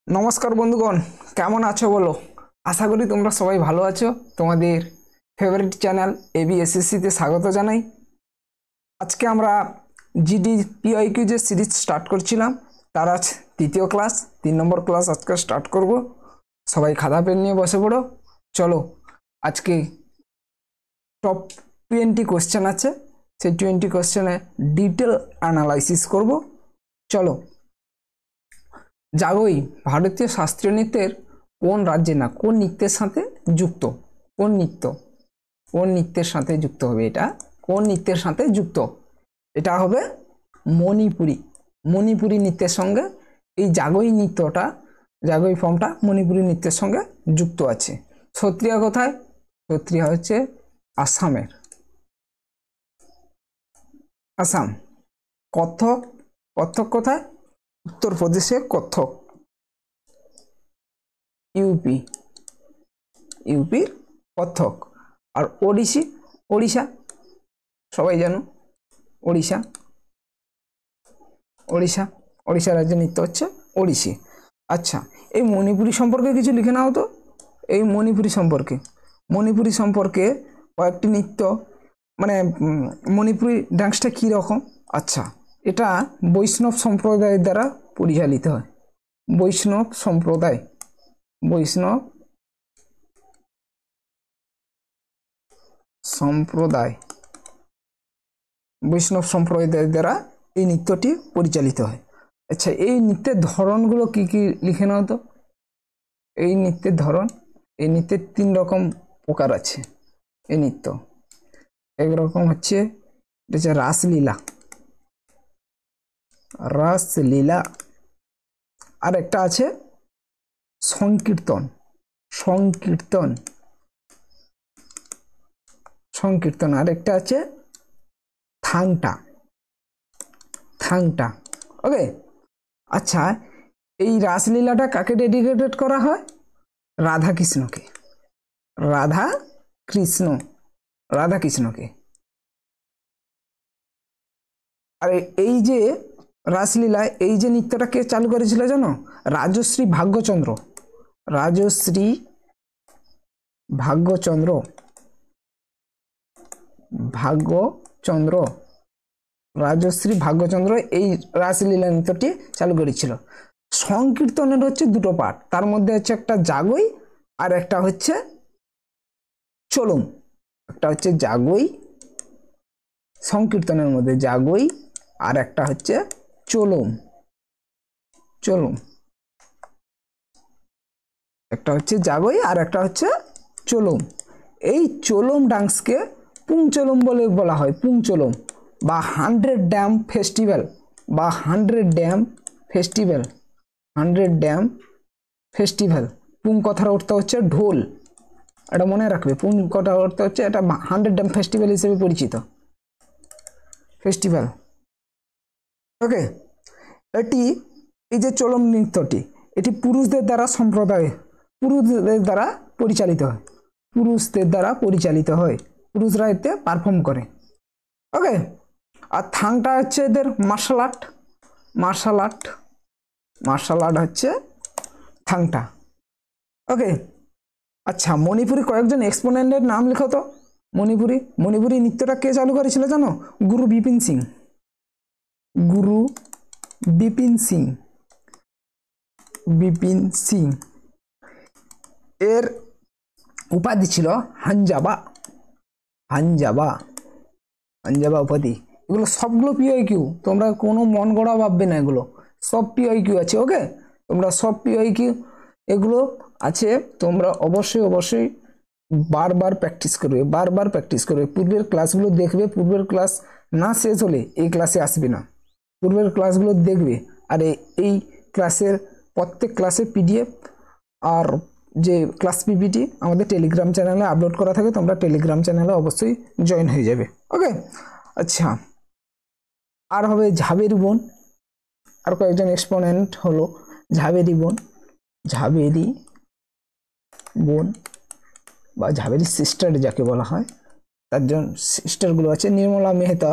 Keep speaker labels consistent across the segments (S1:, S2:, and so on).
S1: নমস্কার বন্ধুগণ, কেমন আছো বলো? আশা করি তোমরা সবাই ভালো আছো। তোমাদের ফেভারিট চ্যানেল এবিএসএসসিতে স্বাগত জানাই। আজকে আমরা জিডি পিআইকিউ যে সিরিজ স্টার্ট করছিলাম তার আজ তৃতীয় ক্লাস, 3 নম্বর ক্লাস আজকে স্টার্ট করব। সবাই খাতা পেন নিয়ে বসে পড়ো। চলো, আজকে টপ 20 কোশ্চেন আছে, সেই 20 কোশ্চেনে ডিটেল অ্যানালাইসিস করব। চলো, জাগোই ভারতীয় শাস্ত্রীয় নৃত্যের কোন রাজ্যে না কোন নৃত্যের সাথে যুক্ত? কোন নৃত্যের সাথে যুক্ত হবে? এটা কোন নৃত্যের সাথে যুক্ত? এটা হবে মণিপুরি নৃত্যের সঙ্গে এই জাগোই ফর্মটা মণিপুরি নৃত্যের সঙ্গে যুক্ত আছে। সত্রিয়া কোথায়? সত্রিয়া হচ্ছে আসামের, আসাম। কত্থক কোথায়? উত্তরপ্রদেশে কত্থক, ইউপির কত্থক। আর ওড়িশা সবাই জানো, ওড়িশা রাজ্যের নৃত্য হচ্ছে ওড়িশি। আচ্ছা, এই মণিপুরি সম্পর্কে কিছু লিখে নাও তো। এই মণিপুরি সম্পর্কে কয়েকটি নৃত্য, মানে মণিপুরি ডান্সটা কী রকম? আচ্ছা, এটা বৈষ্ণব সম্প্রদায়ের দ্বারা পরিচালিত হয়। বৈষ্ণব সম্প্রদায়ের দ্বারা এই নৃত্যটি পরিচালিত হয়। আচ্ছা, এই নৃত্যের ধরনগুলো কি কি লিখে নাও তো। এই নৃত্যের 3 রকম প্রকার আছে। এই নৃত্য একরকম হচ্ছে, এটা হচ্ছে রাসলীলা। আর একটা আছে সংকীর্তন। আর একটা আছে থাংটা। ওকে, আচ্ছা, এই রাসলীলাটা কাকে ডেডিকেটেড করা হয়? রাধাকৃষ্ণকে। আর এই যে রাসলীলা, এই যে নৃত্যটা কে চালু করেছিল জানো? রাজশ্রী ভাগ্যচন্দ্র। রাজশ্রী ভাগ্যচন্দ্র এই রাসলীলা নৃত্যটি চালু করেছিল। সংকীর্তনের হচ্ছে 2টো পার্ট, তার মধ্যে হচ্ছে একটা জাগোই আর একটা হচ্ছে চলুম। সংকীর্তনের মধ্যে জাগোই আর একটা হচ্ছে চলুম। একটা হচ্ছে জাগোই আর একটা হচ্ছে চলুম। এই চলুম ডান্সকে পুংচলুম বলে বলা হয়। পুংচলুম বা 100 ড্যাম ফেস্টিভ্যাল। পুং কথার অর্থ হচ্ছে ঢোল, এটা মনে রাখবে। পুং কথার অর্থ হচ্ছে, এটা 100 ড্যাম ফেস্টিভ্যাল হিসেবে পরিচিত ফেস্টিভ্যাল। ওকে, এই যে চলম নৃত্যটি, এটি পুরুষদের দ্বারা পরিচালিত হয়। পুরুষরা এতে পারফর্ম করে। ওকে, আর থাংটা হচ্ছে এদের মার্শাল আর্ট হচ্ছে থাংটা। ওকে, আচ্ছা, মণিপুরি কয়েকজন এক্সপোনেন্টের নাম লেখো তো। মণিপুরি নৃত্যটা কে চালু করেছিল জানো? গুরু বিপিন সিং। এর উপাধি ছিল হাঞ্জাবা উপাধি। এগুলো সবগুলো পিআইকিউ, তোমরা কোনো মন গড়া ভাববে না, এগুলো সব পিআইকিউ আছে। ওকে, তোমরা সব পিআইকিউ এগুলো আছে, তোমরা অবশ্যই বারবার প্র্যাকটিস করবে। পূর্বের ক্লাসগুলো দেখবে, পূর্বের ক্লাস না শেষ হলে এই ক্লাসে আসবে না। পূর্বের ক্লাসগুলো দেখবে। আর এই ক্লাসের প্রত্যেক ক্লাসের পিডিএফ আর যে ক্লাস পিপিটি আমাদের টেলিগ্রাম চ্যানেলে আপলোড করা থাকে, তোমরা টেলিগ্রাম চ্যানেলে অবশ্যই জয়েন হয়ে যাবে। ওকে, আচ্ছা, আর হবে ঝাবেরি বোন। আর কয়েকজন এক্সপোনেন্ট হলো ঝাবেরি বোন বা ঝাবেরি সিস্টার যাকে বলা হয়। তার জন্য সিস্টারগুলো আছে নির্মলা মেহতা,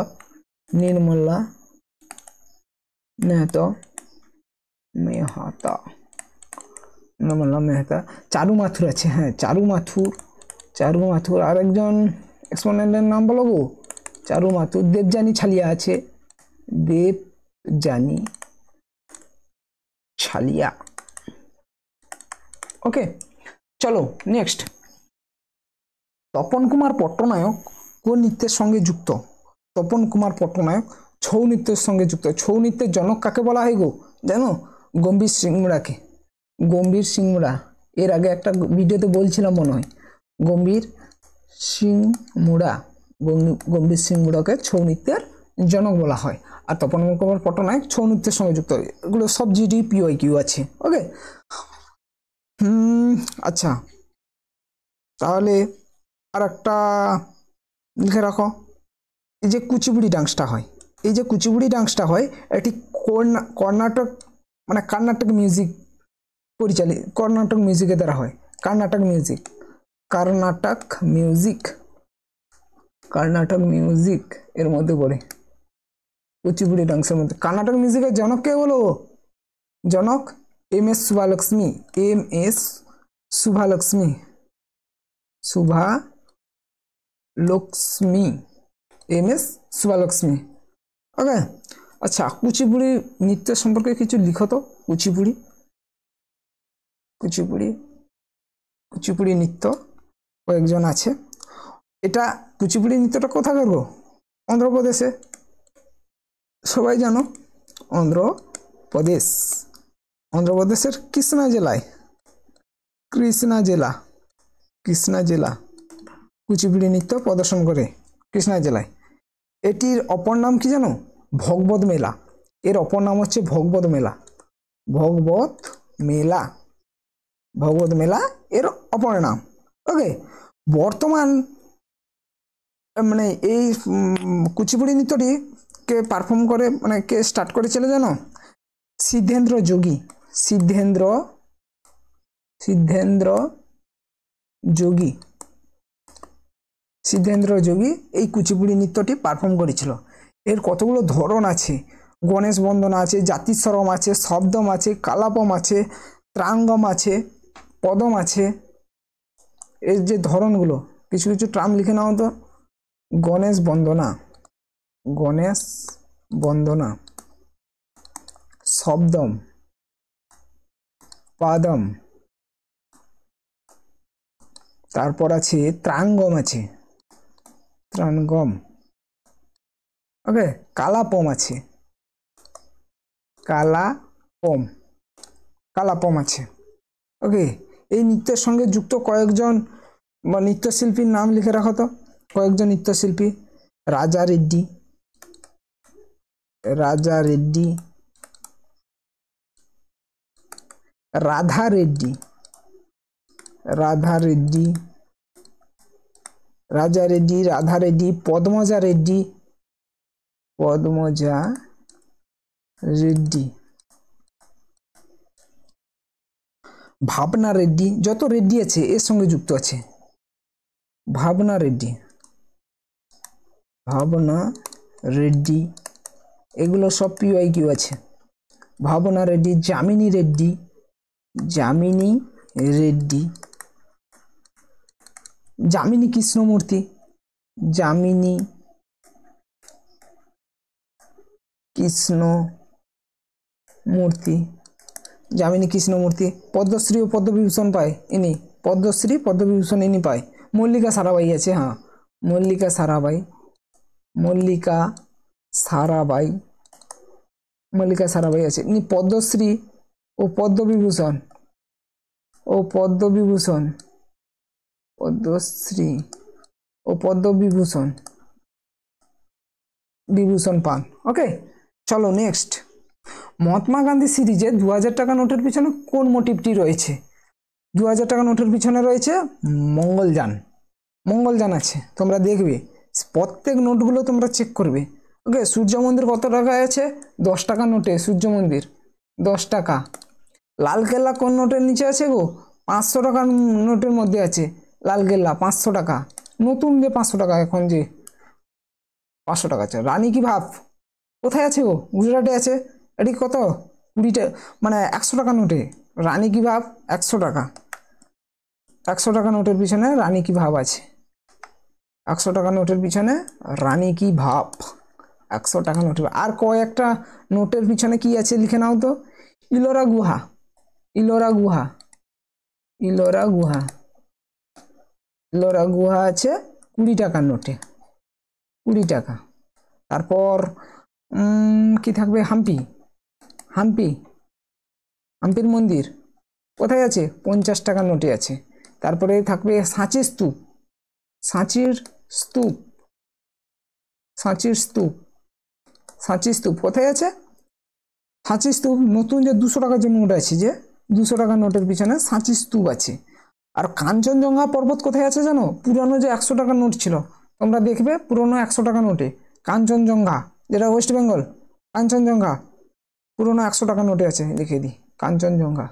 S1: নমলা মেহতা, চারু মাথুর আছে, হ্যাঁ চারু মাথুর। আর একজন এক্সপোনেন্টের নাম বলো গো, চারু মাথুর। দেবযানী ছালিয়া আছে, দেবযানী ছালিয়া। ওকে, চলো নেক্সট। তপন কুমার পট্টনায়ক কোন নৃত্যের সঙ্গে যুক্ত? তপন কুমার পট্টনায়ক ছৌ নৃত্যের সঙ্গে যুক্ত। ছৌ নৃত্যের জনক কাকে বলা হয় গো জানো? গম্ভীর সিংমুড়াকে। গম্ভীর সিংমুড়া, এর আগে একটা ভিডিওতে বলছিলাম মনে হয়। গম্ভীর সিংমুড়া, গম্ভীর সিংমুড়াকে ছৌ নৃত্যের জনক বলা হয়। আর তপন কুমার পট্টনায়ক ছৌ নৃত্যের সঙ্গে যুক্ত। এগুলো সব জিডি পিওয়াইকিউ আছে। ওকে, আচ্ছা তাহলে আর একটা লিখে রাখো। এই যে কুচিপুড়ি ডান্সটা হয়, এই যে কুচিপুড়ি ডান্সটা হয়, এটি কর্ণাটক মানে কর্ণাটক মিউজিক পরিচালিত, কর্ণাটক মিউজিকের দ্বারা হয়। Karnataka music, Karnataka music, Karnataka music এর মধ্যে পড়ে কুচিপুড়ি ডান্সের মধ্যে। কর্ণাটক মিউজিকের জনক কে বলো? জনক M S Subbulakshmi, M S Subbulakshmi, Subbulakshmi, M S Subbulakshmi. Okay, আচ্ছা কুচিপুড়ি নৃত্য সম্পর্কে কিছু লিখো তো। কুচিপুড়ি, কুচিপুড়ি, কুচিপুড়ি নৃত্য কয়েকজন আছে। এটা কুচিপুড়ি নৃত্যটা কোথায় করবো? অন্ধ্রপ্রদেশে, সবাই জানো অন্ধ্রপ্রদেশ। অন্ধ্রপ্রদেশের কৃষ্ণা জেলায়, কৃষ্ণা জেলা, কৃষ্ণা জেলা কুচিপুড়ি নৃত্য প্রদর্শন করে কৃষ্ণা জেলায়। এটির অপর নাম কি জানো? ভগবত মেলা। এর অপর নাম হচ্ছে ভগবত মেলা, ভগবত মেলা, ভগবত মেলা এর অপর নাম। ওকে, বর্তমান মানে এই কুচিপুড়ি নৃত্যটি কে পারফর্ম করে মানে কে স্টার্ট করেছিল জানো? সিদ্ধেন্দ্র যোগী, সিদ্ধেন্দ্র, সিদ্ধেন্দ্র যোগী, সিদ্ধেন্দ্র যোগী এই কুচিপুড়ি নৃত্যটি পারফর্ম করেছিল। এর কতগুলো ধরন আছে, গণেশ বন্দনা আছে, জাতিস্বরম আছে, শব্দম আছে, কালাপম আছে, ত্রাঙ্গম আছে, পদম আছে। এর যে ধরনগুলো কিছু কিছু ট্রাম লিখে নাও তো। গণেশ বন্দনা, গণেশ বন্দনা, শব্দম, পাদম, তারপর আছে ত্রাঙ্গম আছে, ত্রাঙ্গম। ওকে, কালাপম আছে, কালাপম, কালাপম আছে। ওকে, এই নৃত্যের সঙ্গে যুক্ত কয়েকজন নৃত্যশিল্পীর নাম লিখে রাখো তো। কয়েকজন নৃত্যশিল্পী: রাজা রেড্ডি, রাজা রেড্ডি, রাধা রেড্ডি, রাধা রেড্ডি, রাজা রেড্ডি, রাধা রেড্ডি, পদ্মজা রেড্ডি, পদ্মজা রেড্ডি, ভাবনা রেড্ডি। যত রেড্ডি আছে এর সঙ্গে যুক্ত আছে। ভাবনা রেড্ডি, ভাবনা রেড্ডি, এগুলো সব পিওয়াইকিউ আছে। ভাবনা রেড্ডি, যামিনী রেড্ডি, যামিনী রেড্ডি, যামিনী কৃষ্ণমূর্তি, যামিনী কৃষ্ণমূর্তি, যামিনী কৃষ্ণমূর্তি। পদ্মশ্রী ও পদ্মবিভূষণ পায় ইনি, পদ্মশ্রী পদ্মবিভূষণ ইনি পায়। মল্লিকা সারাবাই আছে, হ্যাঁ মল্লিকা সারাবাই, মল্লিকা সারাবাই, মল্লিকা সারাবাই আছে। ইনি পদ্মশ্রী ও পদ্মবিভূষণ, ও পদ্মবিভূষণ, পদ্মশ্রী ও পদ্মবিভূষণ, বিভূষণ পান। ওকে, চলো নেক্সট। মহাত্মা গান্ধী সিরিজে 2000 টাকা নোটের পিছনে কোন মোটিভটি রয়েছে? 2000 টাকা নোটের পিছনে রয়েছে মঙ্গলযান। মঙ্গলযান আছে, তোমরা দেখবে প্রত্যেক নোটগুলো তোমরা চেক করবে। ওকে, সূর্য মন্দির কত টাকায় আছে? 10 টাকা নোটে সূর্য মন্দির 10 টাকা। লালকেল্লা কোন নোটের নিচে আছে গো? 500 টাকার নোটের মধ্যে আছে লালকেল্লা, 500 টাকা। নতুন যে 500 টাকা, এখন যে 500 টাকা আছে। রানী কি ভাব কোথায় আছে গো? গুজরাটে আছে। এটি কত? 20 মানে 100 টাকা নোটে রানী কি ভাব 100 টাকা, 100 টাকা নোটের পিছনে রানী কি ভাব আছে, 100 টাকা নোটের পিছনে রানী কি ভাব, 100 টাকা নোটের। আর কয়েকটা নোটের পিছনে কি আছে লিখে নাও তো। ইলোরা গুহা, ইলোরা গুহা, ইলোরা গুহা, ইলোরা গুহা আছে 20 টাকার নোটে, 20 টাকা। তারপর কি থাকবে, হাম্পি, হাম্পি, হাম্পির মন্দির কোথায় আছে, 50 টাকার নোটে আছে। তারপরে থাকবে সাঁচির স্তূপ, সাঁচির স্তূপ, সাঁচির স্তূপ, সাঁচির স্তূপ কোথায় আছে, সাঁচির স্তূপ নতুন যে 200 টাকার যে নোট আছে, যে 200 টাকার নোটের পিছনে সাঁচির স্তূপ আছে। আর কাঞ্চনজঙ্ঘা পর্বত কোথায় আছে জানো, পুরনো যে 100 টাকার নোট ছিল, তোমরা দেখবে পুরনো 100 টাকা নোটে কাঞ্চনজঙ্ঘা, যেটা ওয়েস্ট বেঙ্গল, কাঞ্চনজঙ্ঘা পুরনো 100 টাকা নোটে আছে, লিখে দিই কাঞ্চনজঙ্ঘা,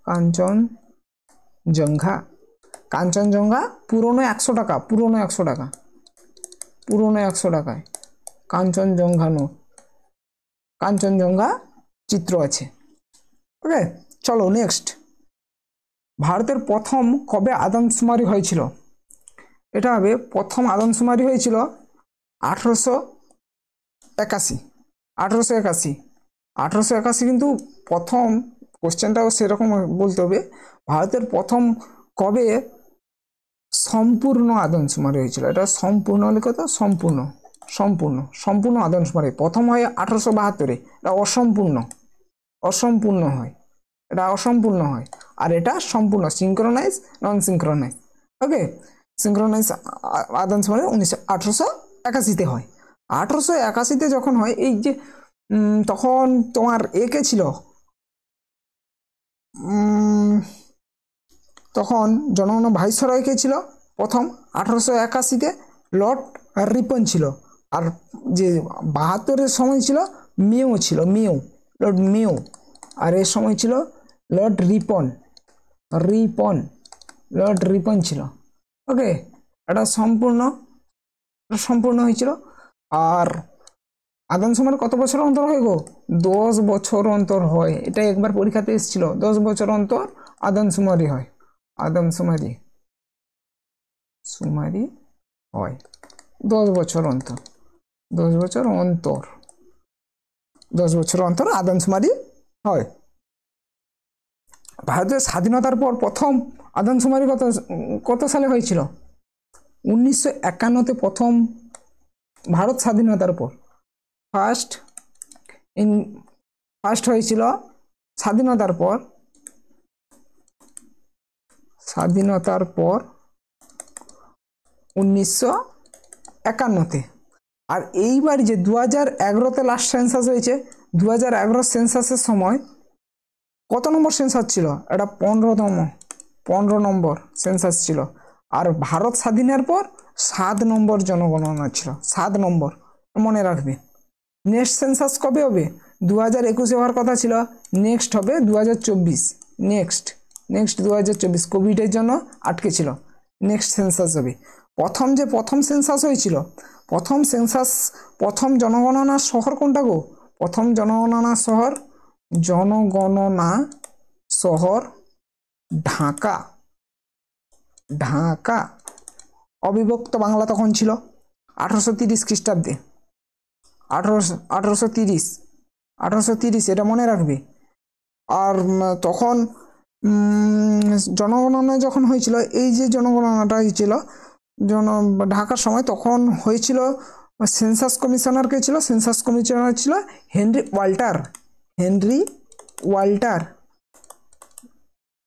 S1: কাঞ্চনজঙ্ঘা, কাঞ্চনজঙ্ঘা পুরনো 100 টাকা, পুরনো 100 টাকা, পুরনো 100 টাকায় কাঞ্চনজঙ্ঘা নোট, কাঞ্চনজঙ্ঘা চিত্র আছে। ওকে, চলো নেক্সট। ভারতের প্রথম কবে আদমশুমারি হয়েছিল, এটা হবে প্রথম আদমশুমারি হয়েছিল 1881, 1881, 1881 কিন্তু প্রথম, কোশ্চেনটাও সেরকম বলতে হবে, ভারতের প্রথম কবে সম্পূর্ণ আদমশুমারি হয়েছিল, এটা সম্পূর্ণ লিখো তো, সম্পূর্ণ, সম্পূর্ণ, সম্পূর্ণ আদমশুমারি প্রথম হয় 1872-এ, এটা অসম্পূর্ণ, অসম্পূর্ণ হয়, এটা অসম্পূর্ণ হয়। আর এটা সম্পূর্ণ, সিঙ্ক্রোনাইজ নন সিঙ্ক্রোনাইজ। ওকে, সিঙ্ক্রোনাইজ আদমশুমারি 1881-তে হয়। 1881-তে যখন হয়, এই যে তখন তোমার একে ছিল, তখন জনগণ ভাইসরয় কে ছিল প্রথম 1881-তে, লর্ড রিপন ছিল। আর যে 72-এর সময় ছিল মেও ছিল, মেও, লর্ড মেও। আর এর সময় ছিল লর্ড রিপন, রিপন, লর্ড রিপন ছিল। ওকে, এটা সম্পূর্ণ, সম্পূর্ণ হয়েছিল। আর আদমশুমারি কত বছর অন্তর হয় গো, 10 বছর অন্তর হয়। এটা একবার পরীক্ষাতে এসেছিল, 10 বছর অন্তর আদমশুমারি হয়, আদমশুমারি, শুমারি হয় 10 বছর অন্তর, 10 বছর অন্তর, 10 বছর অন্তর আদমশুমারি হয়। ভারতের স্বাধীনতার পর প্রথম আদমশুমারি কত সালে হয়েছিল, 1951-তে প্রথম, ভারত স্বাধীনতার পর ফার্স্ট হয়েছিল স্বাধীনতার পর, স্বাধীনতার পর 1951-তে। আর এইবার যে 2011-তে লাস্ট সেন্সাস হয়েছে, 2011 সেন্সাসের সময় কত নম্বর সেন্সাস ছিল, এটা 15 নম্বর সেন্সাস ছিল। আর ভারত স্বাধীনের পর 7 নম্বর জনগণনা ছিল, 7 নম্বর, মনে রাখবে। নেক্সট সেন্সাস কবে হবে, 2021-এ হওয়ার কথা ছিল, নেক্সট হবে 2024, নেক্সট 2024, কোভিডের জন্য আটকে ছিল, নেক্সট সেন্সাস হবে। প্রথম সেন্সাস হয়েছিল, প্রথম সেন্সাস, প্রথম জনগণনা শহর কোনটা গো, প্রথম জনগণনা শহর, জনগণনা শহর ঢাকা, ঢাকা। অবিভক্ত বাংলা তখন ছিল 1830 খ্রিস্টাব্দে, 1830, এটা মনে রাখবে। আর তখন জনগণনা যখন হয়েছিল, এই যে জনগণনাটা হয়েছিল ঢাকার সময়, তখন হয়েছিল সেন্সাস কমিশনার কে ছিল, সেন্সাস কমিশনার ছিল Henry Walter, Henry Walter,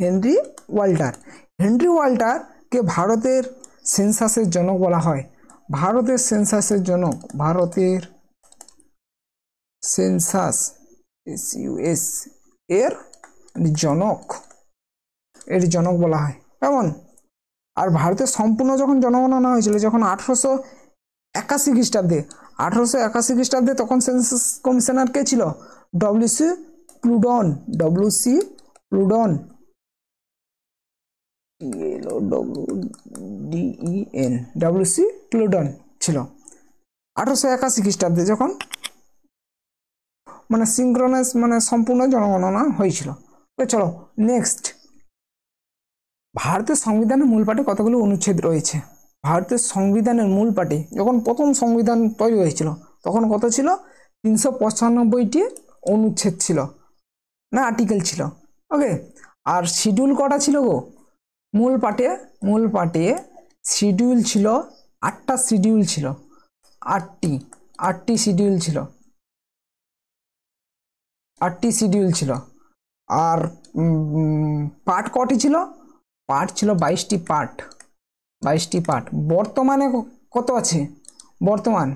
S1: Henry Walter. Henry ওয়াল্টারকে ভারতের সেন্সাসের জনক বলা হয়, ভারতের সেন্সাসের জনক, ভারতের সেন্সাস এস এর জনক, এর জনক বলা হয়, কেমন। আর ভারতের সম্পূর্ণ যখন জনগণনা হয়েছিল, যখন 1881 খ্রিস্টাব্দে, 1881 খ্রিস্টাব্দে, তখন সেন্সাস কমিশনার কে ছিল, ডব্লিউসি প্লুডন, ডব্লিউসি প্লুডন, ডব্লিউসি প্লুডন ছিল 1881 খ্রিস্টাব্দে, যখন মানে সিঙ্ক্রোনাইজ, মানে সম্পূর্ণ জনগণনা হয়েছিল। তো চলো নেক্সট, ভারতের সংবিধানের মূল পাঠে কতগুলো অনুচ্ছেদ রয়েছে? ভারতের সংবিধানের মূল পাঠে যখন প্রথম সংবিধান তৈরি হয়েছিল তখন কত ছিল? 395টি অনুচ্ছেদ ছিল না আর্টিকেল ছিল। ওকে, আর শিডিউল কটা ছিল গো? মূল পাঠে শিডিউল ছিল 8টা শিডিউল ছিল, 8টি শিডিউল ছিল, 8টি শিডিউল ছিল। আর পার্ট কটি ছিল? পার্ট ছিল 22টি পার্ট, 22টি পার্ট। বর্তমানে কত আছে? বর্তমান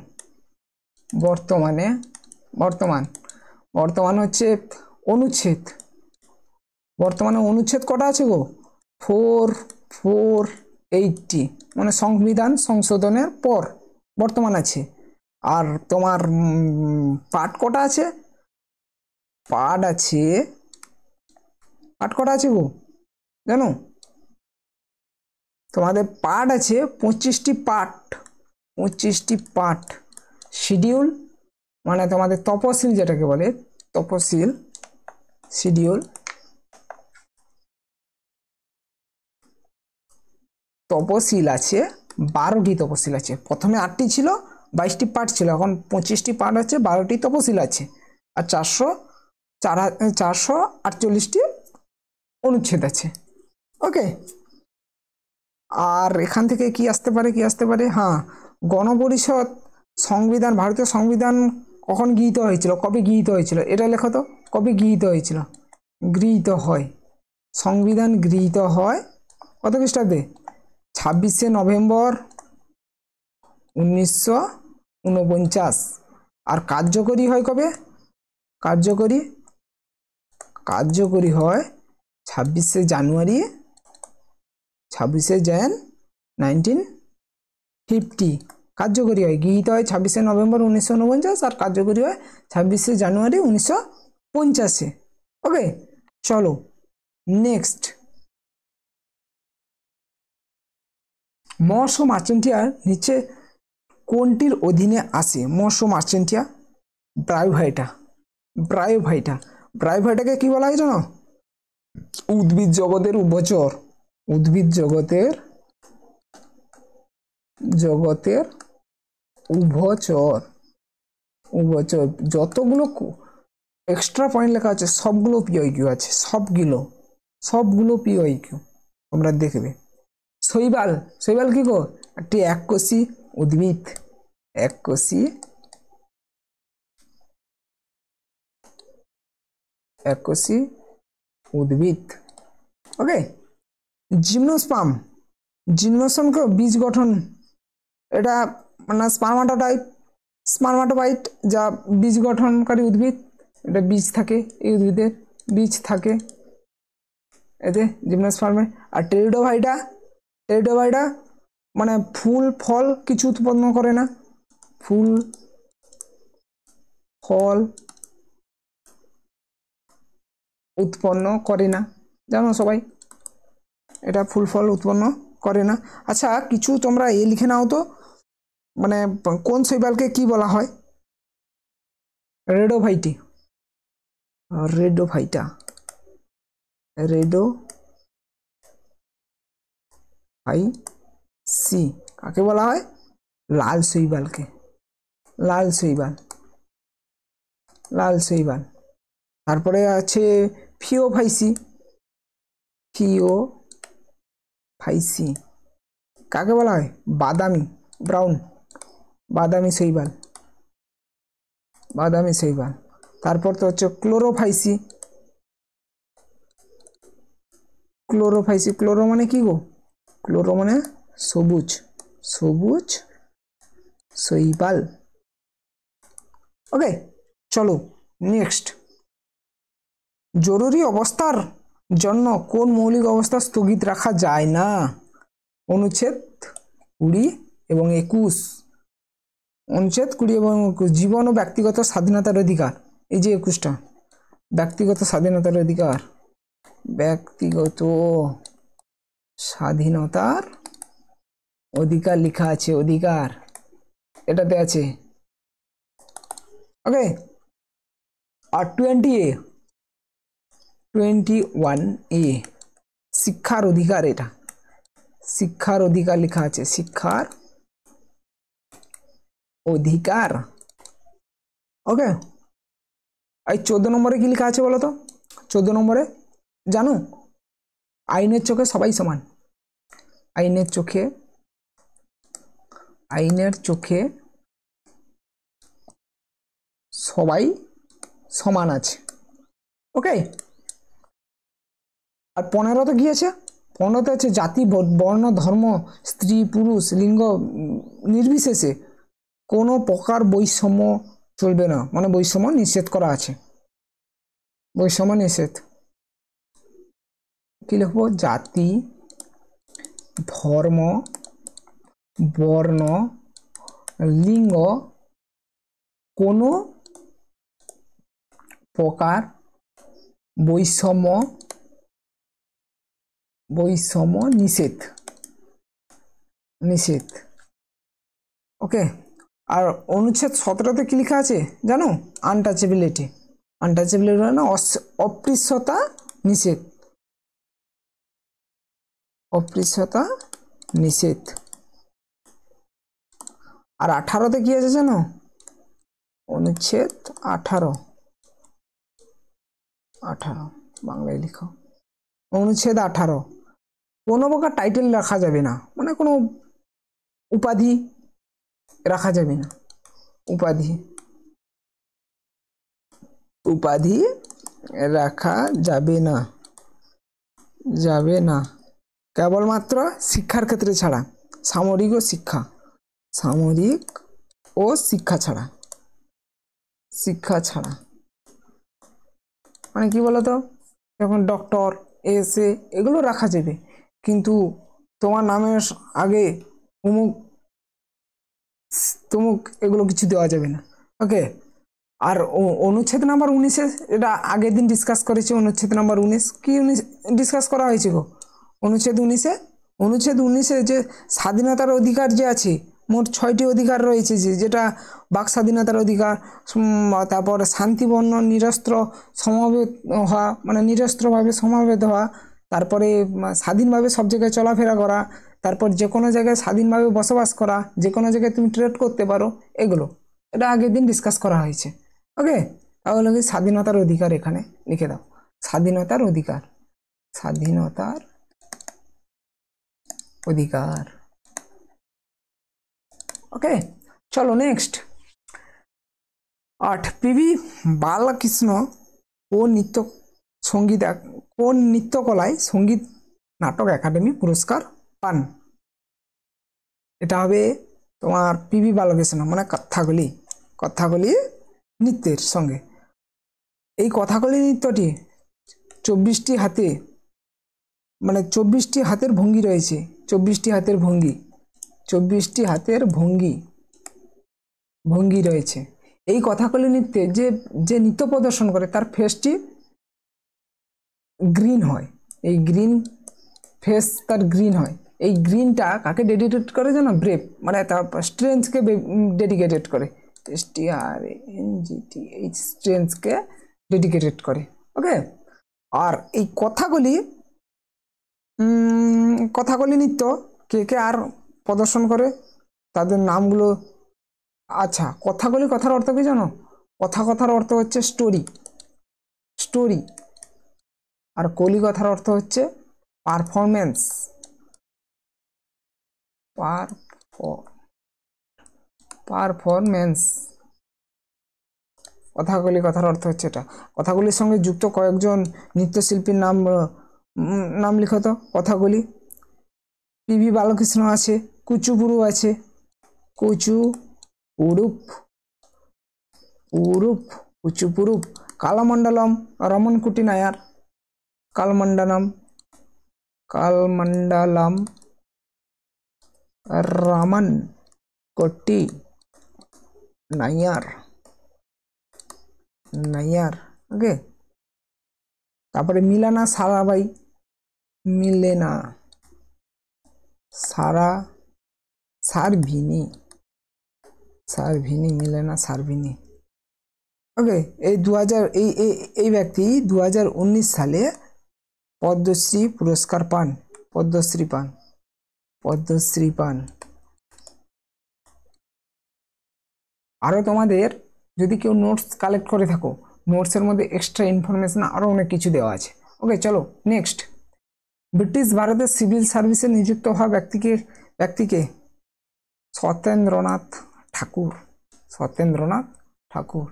S1: হচ্ছে অনুচ্ছেদ, বর্তমানে অনুচ্ছেদ কটা আছে গো? 480, মানে সংবিধান সংশোধনের পর বর্তমান আছে। আর তোমার পার্ট কটা আছে? পার্ট কটা আছে গো জানো? তোমাদের পার্ট আছে 25টি পার্ট, 25টি পার্ট। শিডিউল মানে তোমাদের তপশিল যেটাকে বলে, তপশিল শিডিউল, তপশিল আছে 12টি তপশিল আছে। প্রথমে 8টি ছিল, 22টি পার্ট ছিল, এখন 25টি পার্ট আছে, 12টি তপশিল আছে, আর 448টি অনুচ্ছেদ আছে। ওকে, আর এখান থেকে কি আসতে পারে? হ্যাঁ, গণপরিষদ সংবিধান, ভারতীয় সংবিধান কখন গৃহীত হয়েছিল? কবে গৃহীত হয়েছিল? এটা লেখো তো, কবে গৃহীত হয়েছিল? গৃহীত হয়, সংবিধান গৃহীত হয় কত খ্রিস্টাব্দে? 26শে নভেম্বর 1949। আর কার্যকরী হয় কবে? কার্যকরী হয় 26শে জানুয়ারি 1950। কার্যকরী হয়, গৃহীত হয় 26শে নভেম্বর 1949 আর কার্যকরী হয় 26শে জানুয়ারি 1950। ওকে, চলো নেক্সট, মৎস্য মার্চেন্টিয়ার নিচে কোনটির অধীনে আসে? মৎস্য মার্চেন্টিয়া ব্রায়োফাইটাকে কি বলা হয় জানো? উদ্ভিদ জগতের উভচর, উদ্ভিদ জগতের উভচর। যতগুলো এক্সট্রা পয়েন্ট লেখা আছে সবগুলো পিওইকিউ আছে, সবগুলো পিওইকিউ তোমরা দেখবে। শৈবাল কি গো? একটি এককোষী উদ্ভিদ, এককোষী উদ্ভিদ। ওকে, জিমনোস্পার্ম বীজ গঠন, এটা মানে স্পার্মাটোফাইট যা বীজ গঠনকারী উদ্ভিদ, এটা বীজ থাকে, এই উদ্ভিদের বীজ থাকে এতে জিমনোস্পার্মে। আর টেরিডোফাইটা মানে ফুল ফল কিছু উৎপন্ন করে না, ফুল ফল উৎপন্ন করে না, জানো সবাই এটা ফুল ফল উৎপন্ন করে না। আচ্ছা, কিছু তোমরা লিখে নাও তো, মানে কোন শৈবালকে কি বলা হয়? রেডোফাইটা কাকে বলা হয়? লাল শৈবাল। তারপরে আছে ফিওফাইসি, কাকে বলা হয়? বাদামি শৈবাল। তারপর তো হচ্ছে ক্লোরোফাইসি। ক্লোরো মানে কি গো? ক্লোরো মানে সবুজ শৈবাল। ওকে, চলো নেক্সট, জরুরি অবস্থার জন্য কোন মৌলিক অবস্থা স্থগিত রাখা যায় না? অনুচ্ছেদ 20 এবং 21। অনুচ্ছেদ 20 এবং 21, জীবন ও ব্যক্তিগত স্বাধীনতার অধিকার। এই যে 21টা, ব্যক্তিগত স্বাধীনতার অধিকার, ব্যক্তিগত স্বাধীনতার অধিকার লেখা আছে, অধিকার এটাতে আছে। ওকে, আর 20A 21A শিক্ষার অধিকার, এটা শিক্ষার অধিকার লেখা আছে, শিক্ষার অধিকার। ওকে, এই 14 নম্বরে কি লেখা আছে বলো তো? 14 নম্বরে জানো, আইনের চোখে সবাই সমান। আইনের চোখে, আইনের চোখে সবাই সমান আছে। ওকে, আর 15তে কি আছে? 15তে আছে জাতি, বর্ণ, ধর্ম, স্ত্রী পুরুষ লিঙ্গ নির্বিশেষে কোনো প্রকার বৈষম্য চলবে না, মানে বৈষম্য নিষেধ করা আছে। বৈষম্য নিষেধ। কি লিখবো? জাতি, ধর্ম, বর্ণ, লিঙ্গ কোনো প্রকার বৈষম্য নিষেধ, নিষেধ। ওকে, আর অনুচ্ছেদ 17তে কি লেখা আছে জানো? আনটাচেবিলিটি। আনটাচেবিলিটি মানে অস্পৃশ্যতা নিষেধ, অস্পৃশ্যতা নিষেধ। আর 18তে কি আছে জানো? অনুচ্ছেদ 18, বাংলায় লিখো। অনুচ্ছেদ 18, কোনো প্রকার টাইটেল রাখা যাবে না, মানে কোনো উপাধি রাখা যাবে না। উপাধি রাখা যাবে না, কেবলমাত্র শিক্ষার ক্ষেত্রে ছাড়া, সামরিক ও শিক্ষা ছাড়া। মানে কি বলতো, যখন ডক্টর, এসে এগুলো রাখা যাবে, কিন্তু তোমার নামের আগে অমুক তমুক এগুলো কিছু দেওয়া যাবে না। ওকে, আর অনুচ্ছেদ নাম্বার 19, এটা আগের দিন ডিসকাস করেছি। অনুচ্ছেদ নাম্বার 19 কি ডিসকাস করা হয়েছে গো? অনুচ্ছেদ 19-এ যে স্বাধীনতার অধিকার যে আছে, মোট 6টি অধিকার রয়েছে, যেটা বাক স্বাধীনতার অধিকার, তারপর শান্তিপূর্ণ নিরস্ত্র সমবেত হওয়া, মানে নিরস্ত্রভাবে সমাবেত হওয়া, তারপরে স্বাধীনভাবে সব জায়গায় চলাফেরা করা, তারপর যে কোনো জায়গায় স্বাধীনভাবে বসবাস করা, যে কোনো জায়গায় তুমি ট্রেড করতে পারো, এগুলো এটা আগের দিন ডিসকাস করা হয়েছে। ওকে, তাহলে কি স্বাধীনতার অধিকার এখানে লিখে দাও, স্বাধীনতার অধিকার, স্বাধীনতার অধিকার। ওকে, চলো নেক্সট। 8, পিবি বালকৃষ্ণ কোন নৃত্যকলায় সঙ্গীত নাটক একাডেমি পুরস্কার পান? এটা হবে তোমার পিবি বালকৃষ্ণ, মানে কথাকলি নৃত্যের সঙ্গে। এই কথাকলি নৃত্যটি 24টি হাতে, মানে 24টি হাতের ভঙ্গি রয়েছে, 24টি হাতের ভঙ্গি রয়েছে। এই কথাকলি নৃত্যে যে নৃত্য প্রদর্শন করে তার ফেসটি গ্রিন হয়, এই গ্রিন ফেস তার গ্রিন হয়। এই গ্রিনটা কাকে ডেডিকেট করে জানো? ব্রেভ, মানে তার স্ট্রেঞ্জকে ডেডিকেটেড করে, STRENGTH, স্ট্রেঞ্জকে ডেডিকেটেড করে। ওকে, আর এই কথাকলি নৃত্য কে আর প্রদর্শন করে, তাদের নামগুলো। আচ্ছা, কথাকলি কথার অর্থ কি জানো? কথার অর্থ হচ্ছে স্টোরি, আর কলি কথার অর্থ হচ্ছে পারফরমেন্স। কথাকলি কথার অর্থ হচ্ছে এটা। কথাগুলির সঙ্গে যুক্ত কয়েকজন নৃত্যশিল্পীর নাম লিখো তো। কথাগুলি, পিবি বালকৃষ্ণ আছে, কুচুপুরু আছে, কুচুপুরুপ, কালামণ্ডলম রমনকুটি নায়ার, কালমণ্ডলম রামন কোটি নায়ার। ওকে, তারপরে মিলানা সারাভাই, সারভিনি, ওকে, এই 2000 এই ব্যক্তি 2019 সালে পদ্মশ্রী পুরস্কার পান, পদ্মশ্রী পান। আরও তোমাদের যদি কেউ নোটস কালেক্ট করে থাকো, নোটসের মধ্যে এক্সট্রা ইনফরমেশন আরও অনেক কিছু দেওয়া আছে। ওকে চলো নেক্সট। ব্রিটিশ ভারতের সিভিল সার্ভিসে নিযুক্ত হওয়া ব্যক্তিকে সত্যেন্দ্রনাথ ঠাকুর।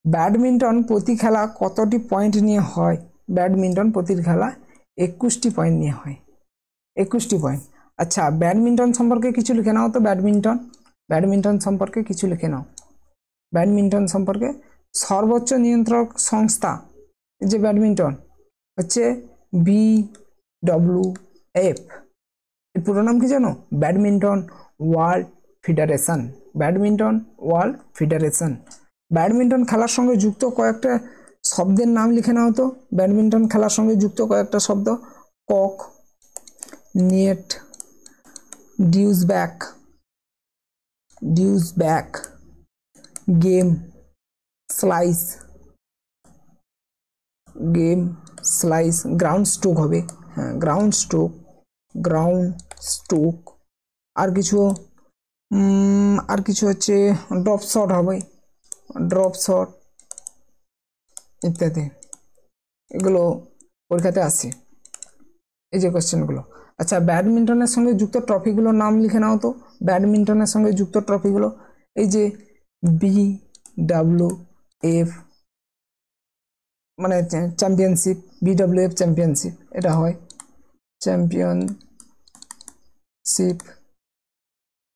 S1: ব্যাডমিন্টন প্রতি খেলা কতটি পয়েন্ট নিয়ে হয়? ব্যাডমিন্টন প্রতি খেলা 21টি পয়েন্ট নিয়ে হয়, 21টি পয়েন্ট। আচ্ছা, ব্যাডমিন্টন সম্পর্কে কিছু লিখে নাও তো। ব্যাডমিন্টন সম্পর্কে কিছু লিখে নাও। ব্যাডমিন্টন সম্পর্কে সর্বোচ্চ নিয়ন্ত্রক সংস্থা যে ব্যাডমিন্টন হচ্ছে BWF। এর পুরো নাম কি জানো? Badminton world federation. ব্যাডমিন্টন খেলার সঙ্গে যুক্ত কয়েকটা শব্দের নাম লিখে নাও তো। ব্যাডমিন্টন খেলার সঙ্গে যুক্ত কয়েকটা শব্দ। Cock, net, deuce back, game, slice, ground stroke হবে। হ্যাঁ, গ্রাউন্ড স্ট্রোক। আর কিছু হচ্ছে ড্রপ শট হবে, ইত্যাদি। এগুলো পরীক্ষাতে আসে, এই যে কোশ্চেনগুলো। আচ্ছা, ব্যাডমিন্টনের সঙ্গে যুক্ত ট্রফিগুলোর নাম লিখে নাও তো। ব্যাডমিন্টনের সঙ্গে যুক্ত ট্রফিগুলো এই যে BWF মানে চ্যাম্পিয়নশিপ, BWF চ্যাম্পিয়নশিপ এটা হয়,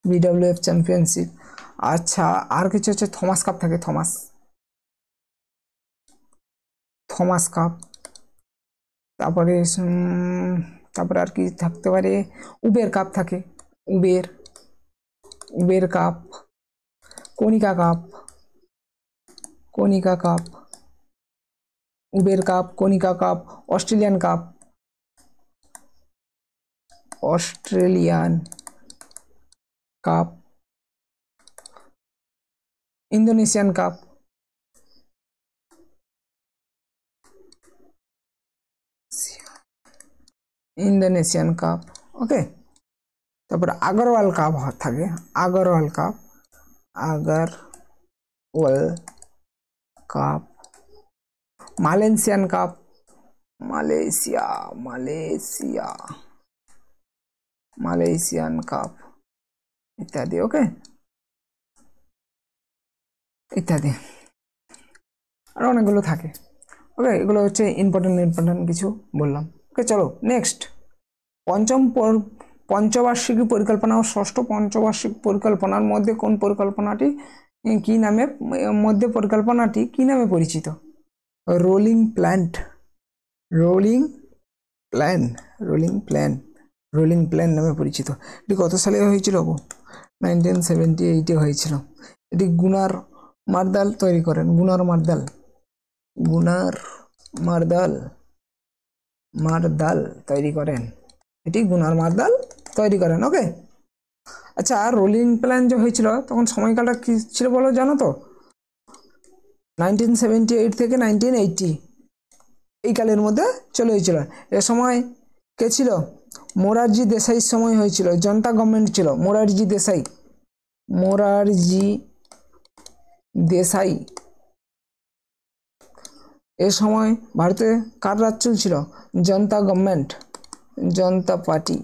S1: BWF চ্যাম্পিয়নশিপ। আচ্ছা, আর কিছু হচ্ছে থমাস কাপ থাকে, থমাস কাপ। তারপরে আর কি থাকতে পারে? উবের কাপ থাকে, Uber Cup, Konica Cup, Uber Cup, Konica Cup, Australian Cup, Indonesian Cup, okay. তারপর আগরওয়াল কাপ থাকে, মালয়েশিয়ান কাপ, মালয়েশিয়ান কাপ ইত্যাদি। ওকে, ইত্যাদি আর অনেকগুলো থাকে। ওকে, এগুলো হচ্ছে ইম্পর্টেন্ট কিছু বললাম। ওকে চলো নেক্সট। পঞ্চবার্ষিকী পরিকল্পনা ও ষষ্ঠ পঞ্চবার্ষিক পরিকল্পনার মধ্যে কোন পরিকল্পনাটি কি নামে পরিচিত? রোলিং প্ল্যান নামে পরিচিত। এটি কত সালে হয়েছিল? 1978-এ হয়েছিল। এটি গুনার মার্দাল তৈরি করেন, তৈরি করেন। ওকে, আচ্ছা, রোলিং প্ল্যান যে হয়েছিল তখন সময়কালটা কি ছিল বলো, জানো তো? 1978 থেকে 1980 এই কালের মধ্যে চলে হয়েছিল। এ সময় কে ছিল? মোরারজি দেশাইয়ের সময় হয়েছিল, জনতা গভর্নমেন্ট ছিল। মোরারজি দেশাই। এ সময় ভারতে কার রাজ চলছিল? জনতা গভর্নমেন্ট, জনতা পার্টি।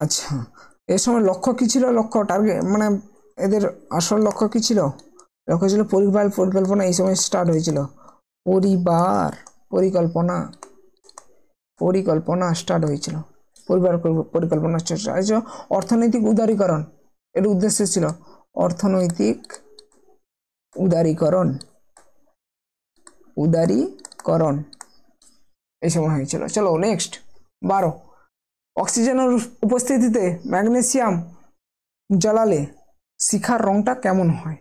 S1: আচ্ছা, এ সময় লক্ষ্য কি ছিল? টার্গেট মানে এদের আসল লক্ষ্য কি ছিল? লক্ষ্য ছিল পরিবার পরিকল্পনা। এই সময় স্টার্ট হয়েছিল পরিকল্পনা স্টার্ট হয়েছিল। পরিকল্পনা অর্থনৈতিক উদারীকরণ এর উদ্দেশ্য ছিল। অর্থনৈতিক উদারীকরণ এই সময় হয়েছিল। চলো নেক্সট। 12, অক্সিজেনের উপস্থিতিতে ম্যাগনেসিয়াম জ্বালালে শিখার রংটা কেমন হয়?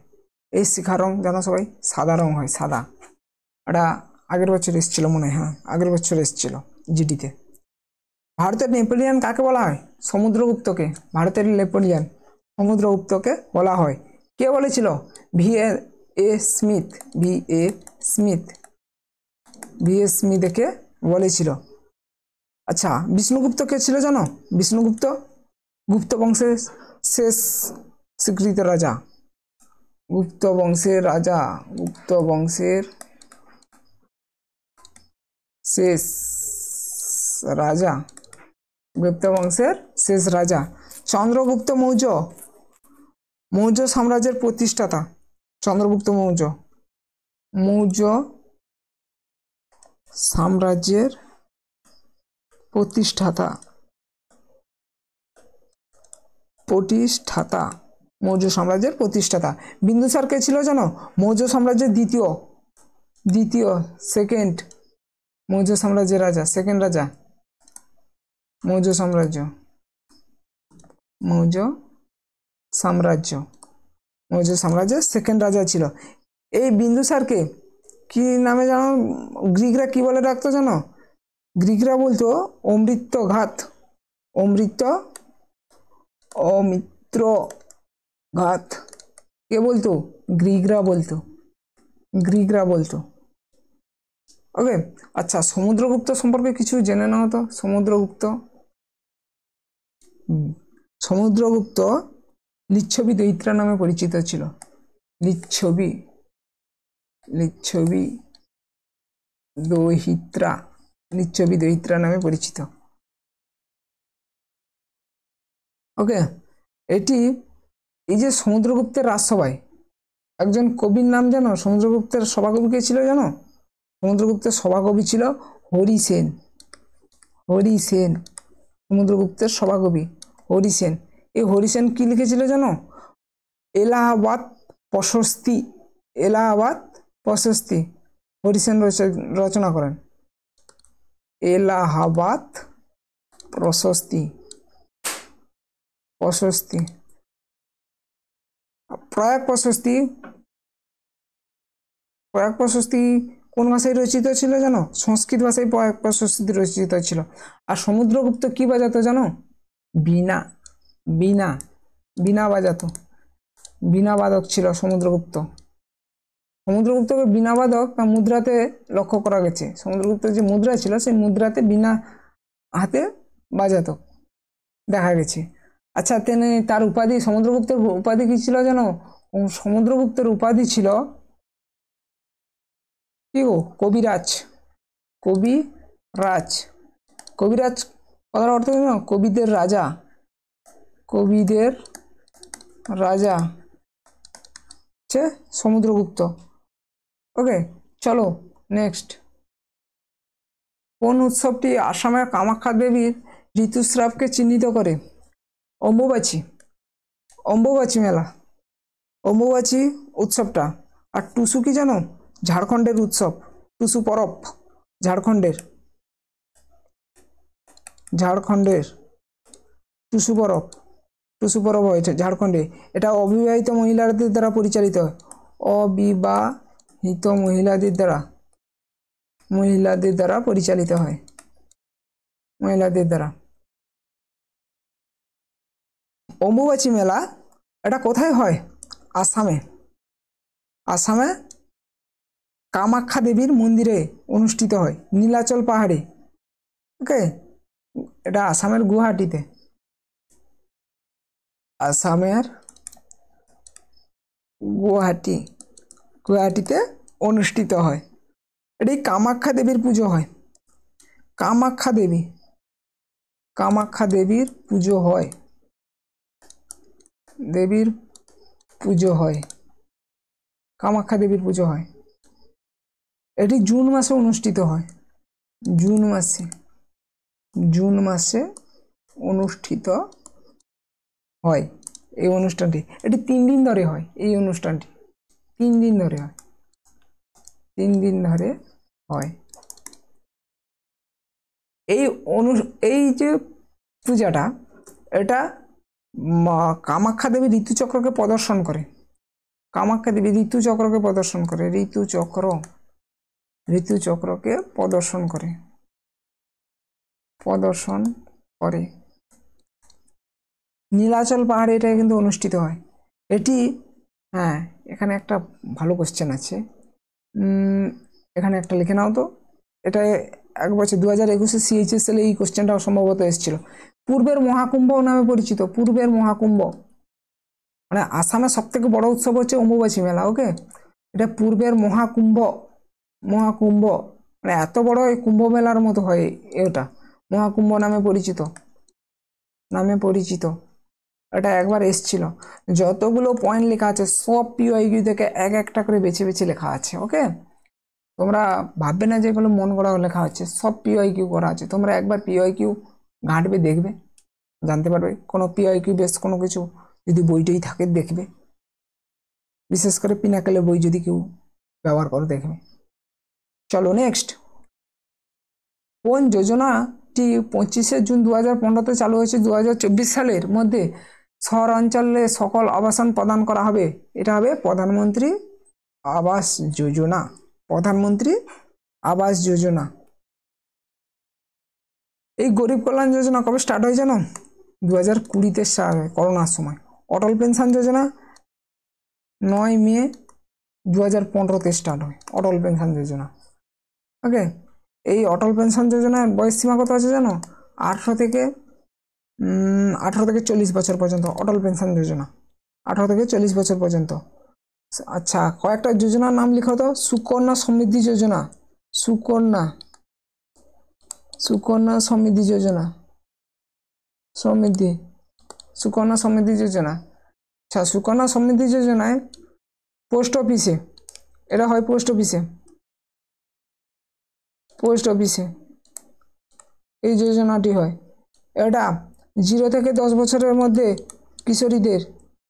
S1: এই শিখার রং জানো সবাই? সাদা রং হয়, সাদা। এটা আগের বছর এসেছিল মনে হয়, হ্যাঁ আগের বছর এসেছিল জিডিতে। ভারতের নেপোলিয়ান কাকে বলা হয়? সমুদ্রগুপ্তকে। ভারতের নেপোলিয়ান সমুদ্রগুপ্তকে বলা হয়। কে বলেছিল? এ স্মিথ। স্মিথ স্মিথকে বলেছিল। আচ্ছা, বিষ্ণুগুপ্ত কে ছিল জানো? বিষ্ণুগুপ্ত গুপ্ত বংশের শেষ স্বীকৃত রাজা। গুপ্ত বংশের শেষ রাজা। গুপ্ত বংশের শেষ রাজা চন্দ্রগুপ্ত মৌর্য সাম্রাজ্যের প্রতিষ্ঠাতা। চন্দ্রগুপ্ত মৌর্য সাম্রাজ্যের প্রতিষ্ঠাতা। মৌর্য সাম্রাজ্যের প্রতিষ্ঠাতা। বিন্দুসার কে ছিল জানো? মৌর্য সাম্রাজ্যের সেকেন্ড মৌর্য সাম্রাজ্যের রাজা, সেকেন্ড রাজা। মৌর্য সাম্রাজ্যের সেকেন্ড রাজা ছিল। এই বিন্দুসারকে কি নামে জানো? গ্রিকরা কি বলে ডাকতো জানো? গ্রিকরা বলতো অমৃতঘাত। অমিত্রঘাত কে বলতো? গ্রিকরা বলতো। ওকে। আচ্ছা, সমুদ্রগুপ্ত সম্পর্কে কিছু জেনে নাও তো। সমুদ্রগুপ্ত লিচ্ছবি দৈত্রা নামে পরিচিত ছিল। লিচ্ছবি দৈত্রা নামে পরিচিত। ওকে। এই যে সমুদ্রগুপ্তের রাজসভায় একজন কবির নাম জানো? সমুদ্রগুপ্তের সভাকবি কে ছিল জানো? সমুদ্রগুপ্তের সভাকবি ছিল হরিসেন। সমুদ্রগুপ্তের সভাকবি হরিসেন। এই হরিসেন কি লিখেছিল জানো? এলাহাবাদ প্রশস্তি হরিসেন রচনা করেন। এলাহাবাদ প্রশস্তি। প্রয়াগ প্রশস্তি কোন ভাষায় রচিত ছিল জানো? সংস্কৃত ভাষায় প্রয়াগ প্রশস্তি রচিত ছিল। আর সমুদ্রগুপ্ত কি বাজাতো জানো? বীণা বাজাতো। বীণা বাদক ছিল সমুদ্রগুপ্তকে বীণা বাদক তার মুদ্রাতে লক্ষ্য করা গেছে। সমুদ্রগুপ্তের যে মুদ্রা ছিল সেই মুদ্রাতে বীণা হাতে বাজাতো দেখা গেছে। আচ্ছা, তার উপাধি, সমুদ্রগুপ্তের উপাধি কি ছিল জানো? সমুদ্রগুপ্তের উপাধি ছিল কি গো? কবিরাজ কথার অর্থ জানো? কবিদের রাজা হচ্ছে সমুদ্রগুপ্ত। ওকে, চলো নেক্সট। কোন উৎসবটি আসামের কামাখ্যা দেবীর ঋতুস্রাবকে চিহ্নিত করে? অম্বুবাচী মেলা, অম্বুবাচী উৎসবটা। আর টুসু কি জানো? ঝাড়খণ্ডের উৎসব। টুসু পরব ঝাড়খণ্ডের টুসু পরব হয়েছে ঝাড়খণ্ডে। এটা অবিবাহিত মহিলাদের দ্বারা পরিচালিত হয়। অবিবাহিত মহিলাদের দ্বারা পরিচালিত হয়। অম্বুবাচী মেলা এটা কোথায় হয়? আসামে কামাখ্যা দেবীর মন্দিরে অনুষ্ঠিত হয়, নীলাচল পাহাড়ে। ওকে, এটা আসামের গুয়াহাটিতে। গুয়াহাটিতে অনুষ্ঠিত হয়। এটি কামাখ্যা দেবীর পুজো হয়। কামাখ্যা দেবীর পুজো হয়। এটি জুন মাসে অনুষ্ঠিত হয়। জুন মাসে অনুষ্ঠিত হয় এই অনুষ্ঠানটি। এটি 3 দিন ধরে হয়। এই অনুষ্ঠানটি 3 দিন ধরে হয়। এই যে পূজাটা, এটা কামাখ্যা দেবী ঋতুচক্রকে প্রদর্শন করে। ঋতুচক্রকে প্রদর্শন করে। নীলাচল পাহাড়ে এটা কিন্তু অনুষ্ঠিত হয়। এটি, হ্যাঁ এখানে একটা ভালো কোশ্চেন আছে, এখানে একটা লিখে নাও তো। এটা এক বছর 2021-এ CHSL এই কোশ্চেনটা সম্ভবত এসেছিল। পূর্বের মহাকুম্ভ নামে পরিচিত, পূর্বের মহাকুম্ভ মানে আসামের সব থেকে বড় উৎসব হচ্ছে অম্বুবাচী মেলা। ওকে, এটা পূর্বের মহাকুম্ভ, মহাকুম্ভ মানে এত বড় এই কুম্ভ মেলার মতো হয় এটা, মহাকুম্ভ নামে পরিচিত, নামে পরিচিত। এটা একবার এসছিল। যতগুলো পয়েন্ট লেখা আছে সব পিওআইকিউ থেকে এক একটা করে বেছে বেছে লেখা আছে। ওকে, তোমরা ভাববে না যে এগুলো মন গড়া লেখা আছে, সব পিওআইকিউ করা আছে। তোমরা একবার পিওআইকিউ ঘাঁটবে, দেখবে, জানতে পারবে। কোনো পিওআইকিউ বেশ কোনো কিছু যদি বইটাই থাকে দেখবে, বিশেষ করে পিনাকেলের বই যদি কেউ ব্যবহার করে দেখবে। চলো নেক্সট। কোন যোজনাটি 25শে জুন 2015-তে চালু হয়েছে 2024 সালের মধ্যে শহরাঞ্চলে সকল আবাসন প্রদান করা হবে? এটা হবে প্রধানমন্ত্রী আবাস যোজনা, প্রধানমন্ত্রী আবাস যোজনা। এই গরিব কল্যাণ যোজনা কবে স্টার্ট হয় জানো? 2020-তে স্টার্ট হয়, করোনার সময়। অটল পেনশন যোজনা 9 মে 2015-তে স্টার্ট হয়, অটল পেনশন যোজনা। ওকে, এই অটল পেনশন যোজনার বয়স সীমা কত আছে জানো? 18 থেকে 40 বছর পর্যন্ত অটল পেনশন যোজনা, 18 থেকে 40 বছর পর্যন্ত। আচ্ছা, কয়েকটা যোজনার নাম লিখো তো। সুকন্যা সমৃদ্ধি যোজনা, সুকন্যা, সুকন্যা সমৃদ্ধি যোজনা, সমৃদ্ধি, সুকন্যা সমৃদ্ধি যোজনা। আচ্ছা, সুকন্যা সমৃদ্ধি যোজনায় পোস্ট অফিসে, এটা হয় পোস্ট অফিসে, পোস্ট অফিসে এই যোজনাটি হয়। এটা 0 থেকে 10 বছরের মধ্যে কিশোরীদের,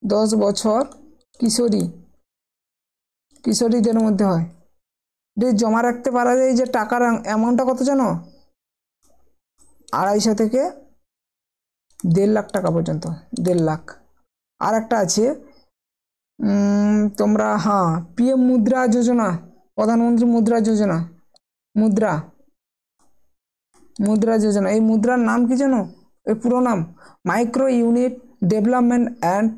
S1: 10 বছর কিশোরীদের মধ্যে হয়। জমা রাখতে পারা যায় যে টাকার অ্যামাউন্টটা কত জানো? 250 থেকে 1.5 লাখ টাকা পর্যন্ত, 1.5 লাখ। আর একটা আছে তোমরা, হ্যাঁ, PM মুদ্রা যোজনা, প্রধানমন্ত্রী মুদ্রা যোজনা, মুদ্রা, মুদ্রা যোজনা। এই মুদ্রার নাম কি জানো? এর পুরো নাম micro unit development and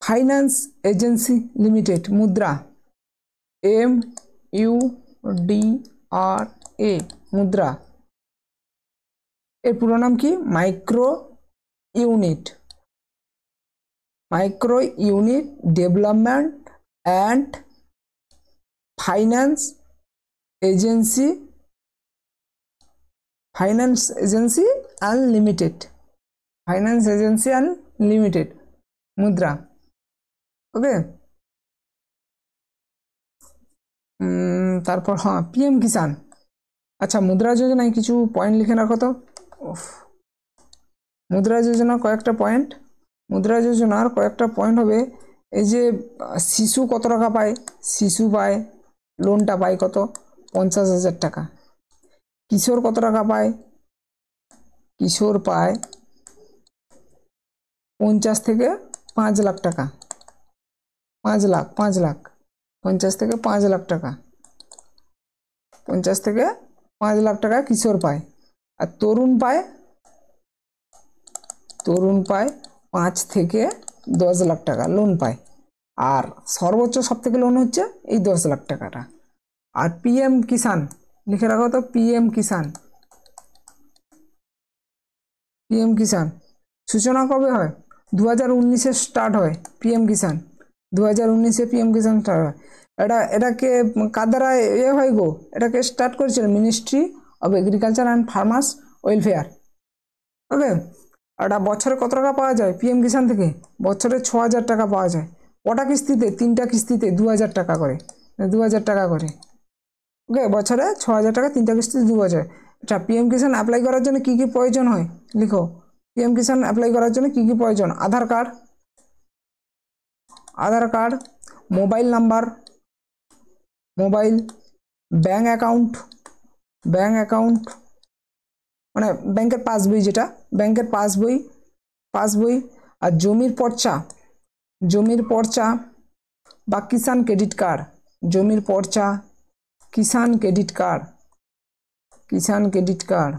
S1: finance agency limited, মুদ্রা, MUDRA, মুদ্রা। এর পুরো নাম কি? Micro unit development and finance agency unlimited, finance agency unlimited, মুদ্রা। ওকে, তারপর হ্যাঁ PM কিষাণ। আচ্ছা, মুদ্রা যোজনায় কিছু পয়েন্ট লিখে রাখো তো। মুদ্রা যোজনা কয়েকটা পয়েন্ট, মুদ্রা যোজনার কয়েকটা পয়েন্ট হবে এই যে শিশু কত টাকা পায়, শিশু পায়, লোনটা পায় কত? 50,000 টাকা। কিশোর কত টাকা পায়? কিশোর পায় 50 থেকে 5 লাখ টাকা, 5 লাখ, 50 থেকে 5 লাখ টাকা, 50 থেকে 5 লাখ টাকা কিশোর পায়। আর তরুণ পায় 5 থেকে 10 লাখ টাকা লোন পায়। আর সর্বোচ্চ সব থেকে লোন হচ্ছে এই 10 লাখ টাকাটা। আর PM কিষাণ লিখে রাখো তো, PM কিষাণ, PM কিষাণ সূচনা কবে হয়? 2019-এ স্টার্ট হয় PM কিষাণ, 2019-এ PM কিষাণ স্টার্ট হয়। এটাকে কার দ্বারা হয় গো? এটাকে স্টার্ট করেছিল ministry of agriculture and farmers welfare. Okay, এটা বছরে কত টাকা পাওয়া যায় PM কিষাণ থেকে? বছরে 6,000 টাকা পাওয়া যায়। কটা কিস্তিতে? 3টা কিস্তিতে 2,000 টাকা করে, 2,000 টাকা করে। ওকে, বছরে 6,000 টাকা, 3টা কিস্তিতে 2,000। আচ্ছা, PM কিষাণ অ্যাপ্লাই করার জন্য কি কি প্রয়োজন হয় লিখো। PM কিষাণ অ্যাপ্লাই করার জন্য কি কি প্রয়োজন? Aadhaar card, mobile number, mobile, bank account মানে ব্যাংকের পাসবই, যেটা ব্যাংকের পাসবই, আর জমির পর্চা বা কিষাণ ক্রেডিট কার্ড, জমির পর্চা, কিষাণ ক্রেডিট কার্ড,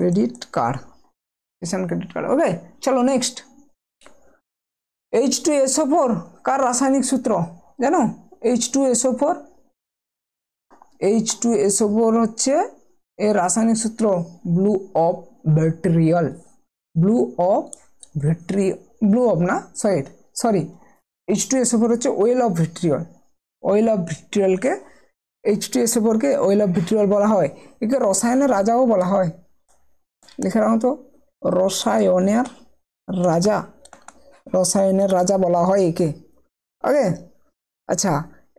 S1: ক্রেডিট কার্ড, কিষাণ ক্রেডিট কার্ড। ওকে, চলো নেক্সট। H2SO4 কার রাসায়নিক সূত্র জানো? H2SO4, H2SO4 হচ্ছে এর রাসায়নিক সূত্র blue of vitriol, blue of vitriol, blue of না, সরি H2SO4 হচ্ছে oil of vitriol, oil of ভিট্রিয়লকে H2SO4 কে ওয়েল অফ ভিট্রিয়ল বলা হয়। একে রসায়নের রাজাও বলা হয়। লিখে রাখো তো, রসায়নের রাজা, রসায়নের রাজা বলা হয় একে। ওকে, আচ্ছা,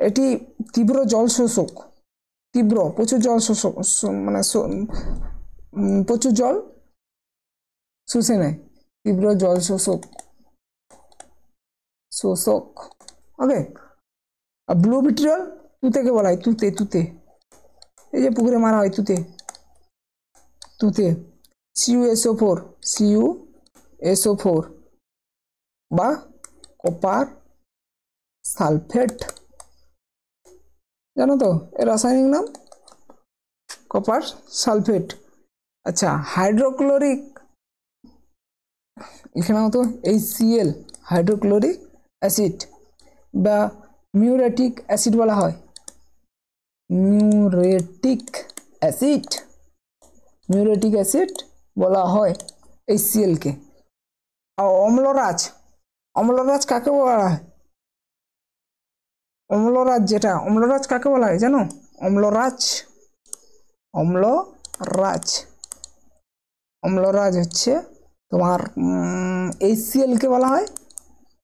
S1: এটি তীব্র জল শোষক, তীব্র প্রচুর জল শোষক, মানে প্রচুর জল শুষে নেয়, তীব্র জল শোষক, শোষক। ওকে, আর ব্লু ভিট্রিয়ল তুতেকে বলা হয়, তুতে, তুতে, এই যে পুকুরে মারা হয় তুতে, তুতে। CuSO4, CuSO4 বা কপার সালফেট, জানো তো এর রাসায়নিক নাম কপার সালফেট। আচ্ছা, হাইড্রোক্লোরিক, এখানে তো HCl, হাইড্রোক্লোরিক অ্যাসিড বা মিউরেটিক অ্যাসিড বলা হয়, মিউরেটিক অ্যাসিড, মিউরেটিক অ্যাসিড বলা হয় HCl কে। আর অম্লরাজ, অম্লরাজ কাকে বলা হয়? অম্লরাজ, যেটা অম্লরাজ কাকে বলা হয় জানো? অম্লরাজ, অম্লরাজ, অম্লরাজ হচ্ছে তোমার HCl কে বলা হয়,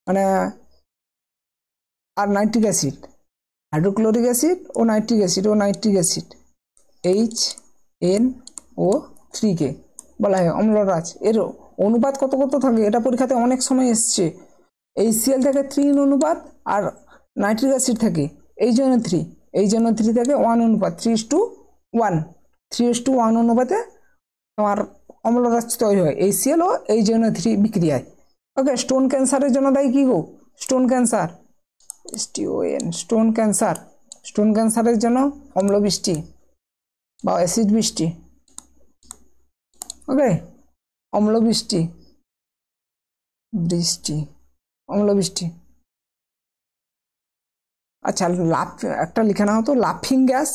S1: মানে আর নাইট্রিক অ্যাসিড, হাইড্রোক্লোরিক অ্যাসিড ও নাইট্রিক অ্যাসিড, ও নাইট্রিক অ্যাসিড HNO3 কে বলা হয় অম্লরাজ। এর অনুপাত কত কত থাকে এটা পরীক্ষাতে অনেক সময় এসছে। HCl থেকে 3 অনুপাত, আর নাইট্রিক অ্যাসিড থাকে HNO3, HNO3 থেকে 1 অনুপাত, 3:1, 3:1 অনুপাতে তোমার অম্লরাজ তৈরি হয় HCl ও HNO3 বিক্রিয়ায়। ওকে, স্টোন ক্যান্সারের জন্য দায়ী কি গো? Stone cancer, STON, stone cancer, stone ক্যান্সারের জন্য অম্ল বৃষ্টি বা অ্যাসিড বৃষ্টি। ওকে, অম্ল বৃষ্টি, বৃষ্টি, অম্ল বৃষ্টি। আচ্ছা, একটা লিখে নাও তো, লাফিং গ্যাস,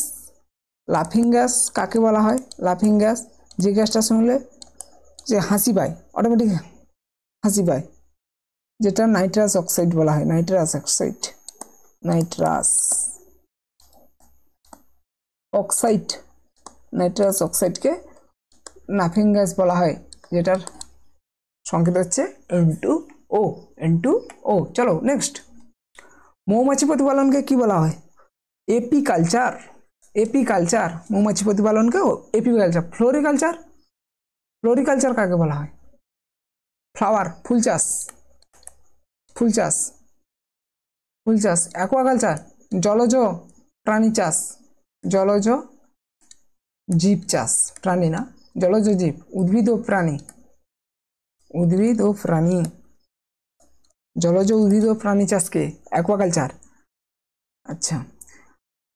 S1: লাফিং গ্যাস কাকে বলা হয়? লাফিং গ্যাস যে গ্যাসটা শুনলে যে হাসি পায়, অটোমেটিক হাসি পায়, যেটা নাইট্রাস অক্সাইড বলা হয়, nitrous oxide, nitrous oxide, nitrous অক্সাইডকে লাফিং গ্যাস বলা হয়, যেটার সংকেত হচ্ছে N2O, N2O। চলো নেক্সট। মৌমাছি প্রতিপালনকে কি বলা হয়? এপিকালচার, এপিকালচার, মৌমাছি প্রতিপালনকেও এপিকালচার। ফ্লোরিকালচার, ফ্লোরিকালচার কাকে বলা হয়? ফ্লাওয়ার, ফুল চাষ, ফুল চাষ, ফুল চাষ। অ্যাকোয়াকালচার, জলজ প্রাণী চাষ, জলজ জীব চাষ, প্রাণী না, জলজ জীব, উদ্ভিদ ও প্রাণী, উদ্ভিদ ও প্রাণী, জলজ উদ্ভিদ ও প্রাণী চাষকে অ্যাকোয়াকালচার। আচ্ছা,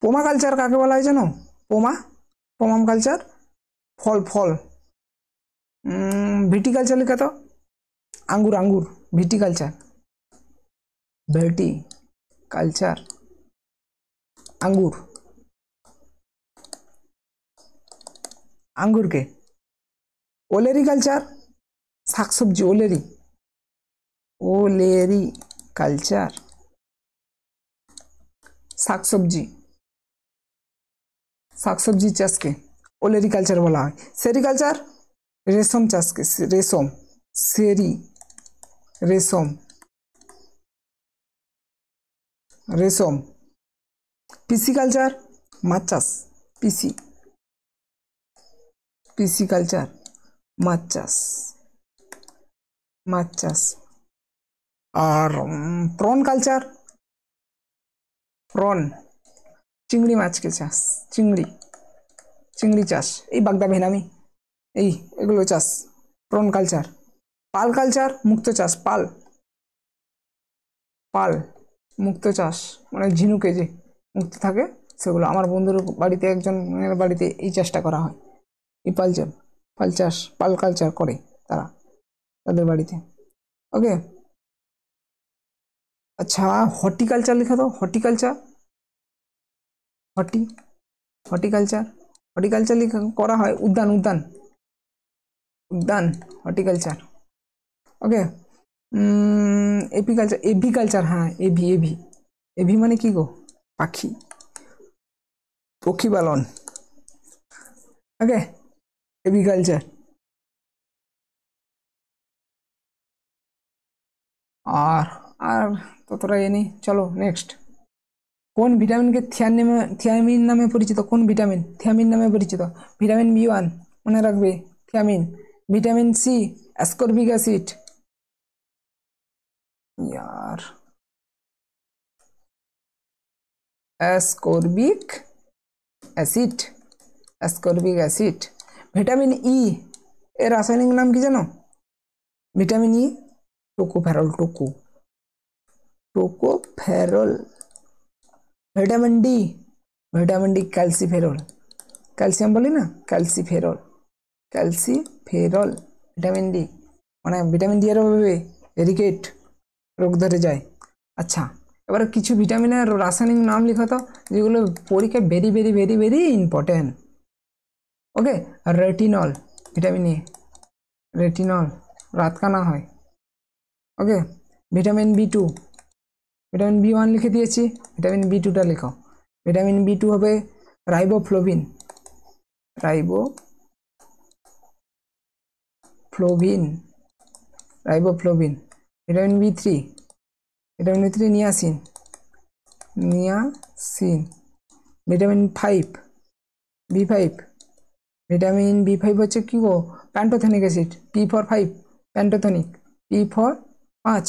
S1: পোমা কালচার কাকে বলা হয় জানো? পোমা, পোমাম কালচার, ফল, ফল, ভিটিকালচার লেখা তো, আঙ্গুর, আঙ্গুর, ভিটিকালচার, ভিটিকালচার, আঙ্গুর, আঙ্গুরকে। ওলেরি কালচার, শাকসবজি, ওলেরি, ওলেরি কালচার, শাকসবজি, শাকসবজি চাষকে ওলেরি কালচার বলা হয়। সেরিকালচার, রেশম চাষকে, রেশম, সেরি, রেশম, রেশম। পিসিকালচার, মাছ চাষ, পিসি, পিসিকালচার, মাছ চাষ, মাছ চাষ। আর প্রন কালচার, প্রন, চিংড়ি মাছকে চাষ, চিংড়ি, চিংড়ি চাষ, এই বাগদা ভেনামি, এই এগুলো চাষ, প্রন কালচার। পাল কালচার, মুক্ত চাষ, পাল, পাল, মুক্ত চাষ, মানে ঝিনুকে যে মুক্ত থাকে সেগুলো। আমার বন্ধুর বাড়িতে, একজনের বাড়িতে এই চাষটা করা হয়, এই পাল চাষ। পাল কালচার করে তারা তাদের বাড়িতে। ওকে, আচ্ছা হর্টিকালচার লেখা তো, হর্টিকালচার হর্টিকালচার হর্টিকালচার লেখা করা হয় উদ্যান উদ্যান উদ্যান হর্টিকালচার। ওকে, এপিকালচার এভিকালচার, হ্যাঁ এভি এভি এভি মানে কি গো, পাখি, পক্ষী পালন। ওকে, এভিকালচার। আর আর ততটা এ নেই, চলো নেক্সট। কোন ভিটামিনকে থিয়ামিন নামে পরিচিত? কোন ভিটামিন থিয়ামিন নামে পরিচিত? ভিটামিন বি1 মনে রাখবে, thiamine. Vitamin C ascorbic acid, ইয়ার ascorbic acid, ascorbic acid. Vitamin E এর রাসায়নিক নাম কি জানো? Vitamin E tocopherol, tocopherol. Vitamin D, vitamin D calciferol, calcium বলি না, ক্যালসিফেরল, ক্যালসিফেরল ভিটামিন ডি। মানে ভিটামিন ডি এর অভাবে রিকেট রোগ ধরে যায়। আচ্ছা, এবার কিছু ভিটামিনের রাসায়নিক নাম লেখা তো যেগুলো পরীক্ষায় very very very very important. Okay, retinol, vitamin A, retinol রাত কানা হয়। ওকে, ভিটামিন বি2, ভিটামিন বি1 লিখে দিয়েছি, ভিটামিন বি2টা লেখো। ভিটামিন বি2 হবে রাইবোফ্লোভিন, রাইবোফ্লোভিন। ভিটামিন বি3, ভিটামিন বি3 নিয়াসিন, ভিটামিন বি5, ভিটামিন বি5 হচ্ছে কি গো, pantothenic acid, P4 5, pantothenic, P4 5,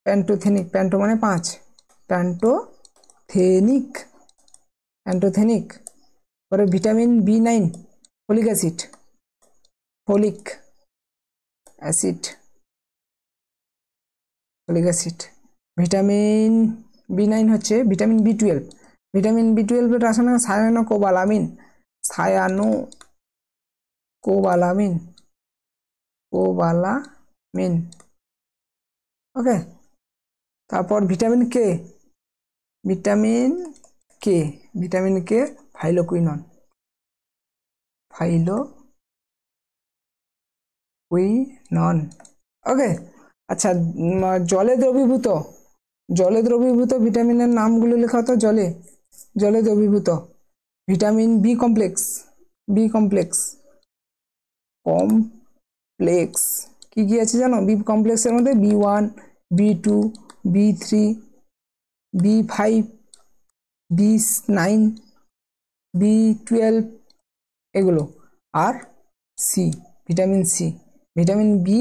S1: pantothenic, panto মানে 5, প্যান্টোথেনিক। পরে ভিটামিন বি9 ফলিক অ্যাসিড, ভিটামিন বি9 হচ্ছে ভিটামিন বি12, ভিটামিন বি12 এর রাসায়নিক কোবালামিন। ওকে, তারপর ভিটামিন কে ফাইলোকুইনন, ওকে। আচ্ছা, জলে দ্রবীভূত ভিটামিনের নামগুলো লেখা তো, জলে দ্রবীভূত। ভিটামিন বি কমপ্লেক্স কি কি আছে জানো? বি কমপ্লেক্সের মধ্যে বি1, বি2, বি3, বি5, বি9, বি12 এগুলো। আর ভিটামিন বি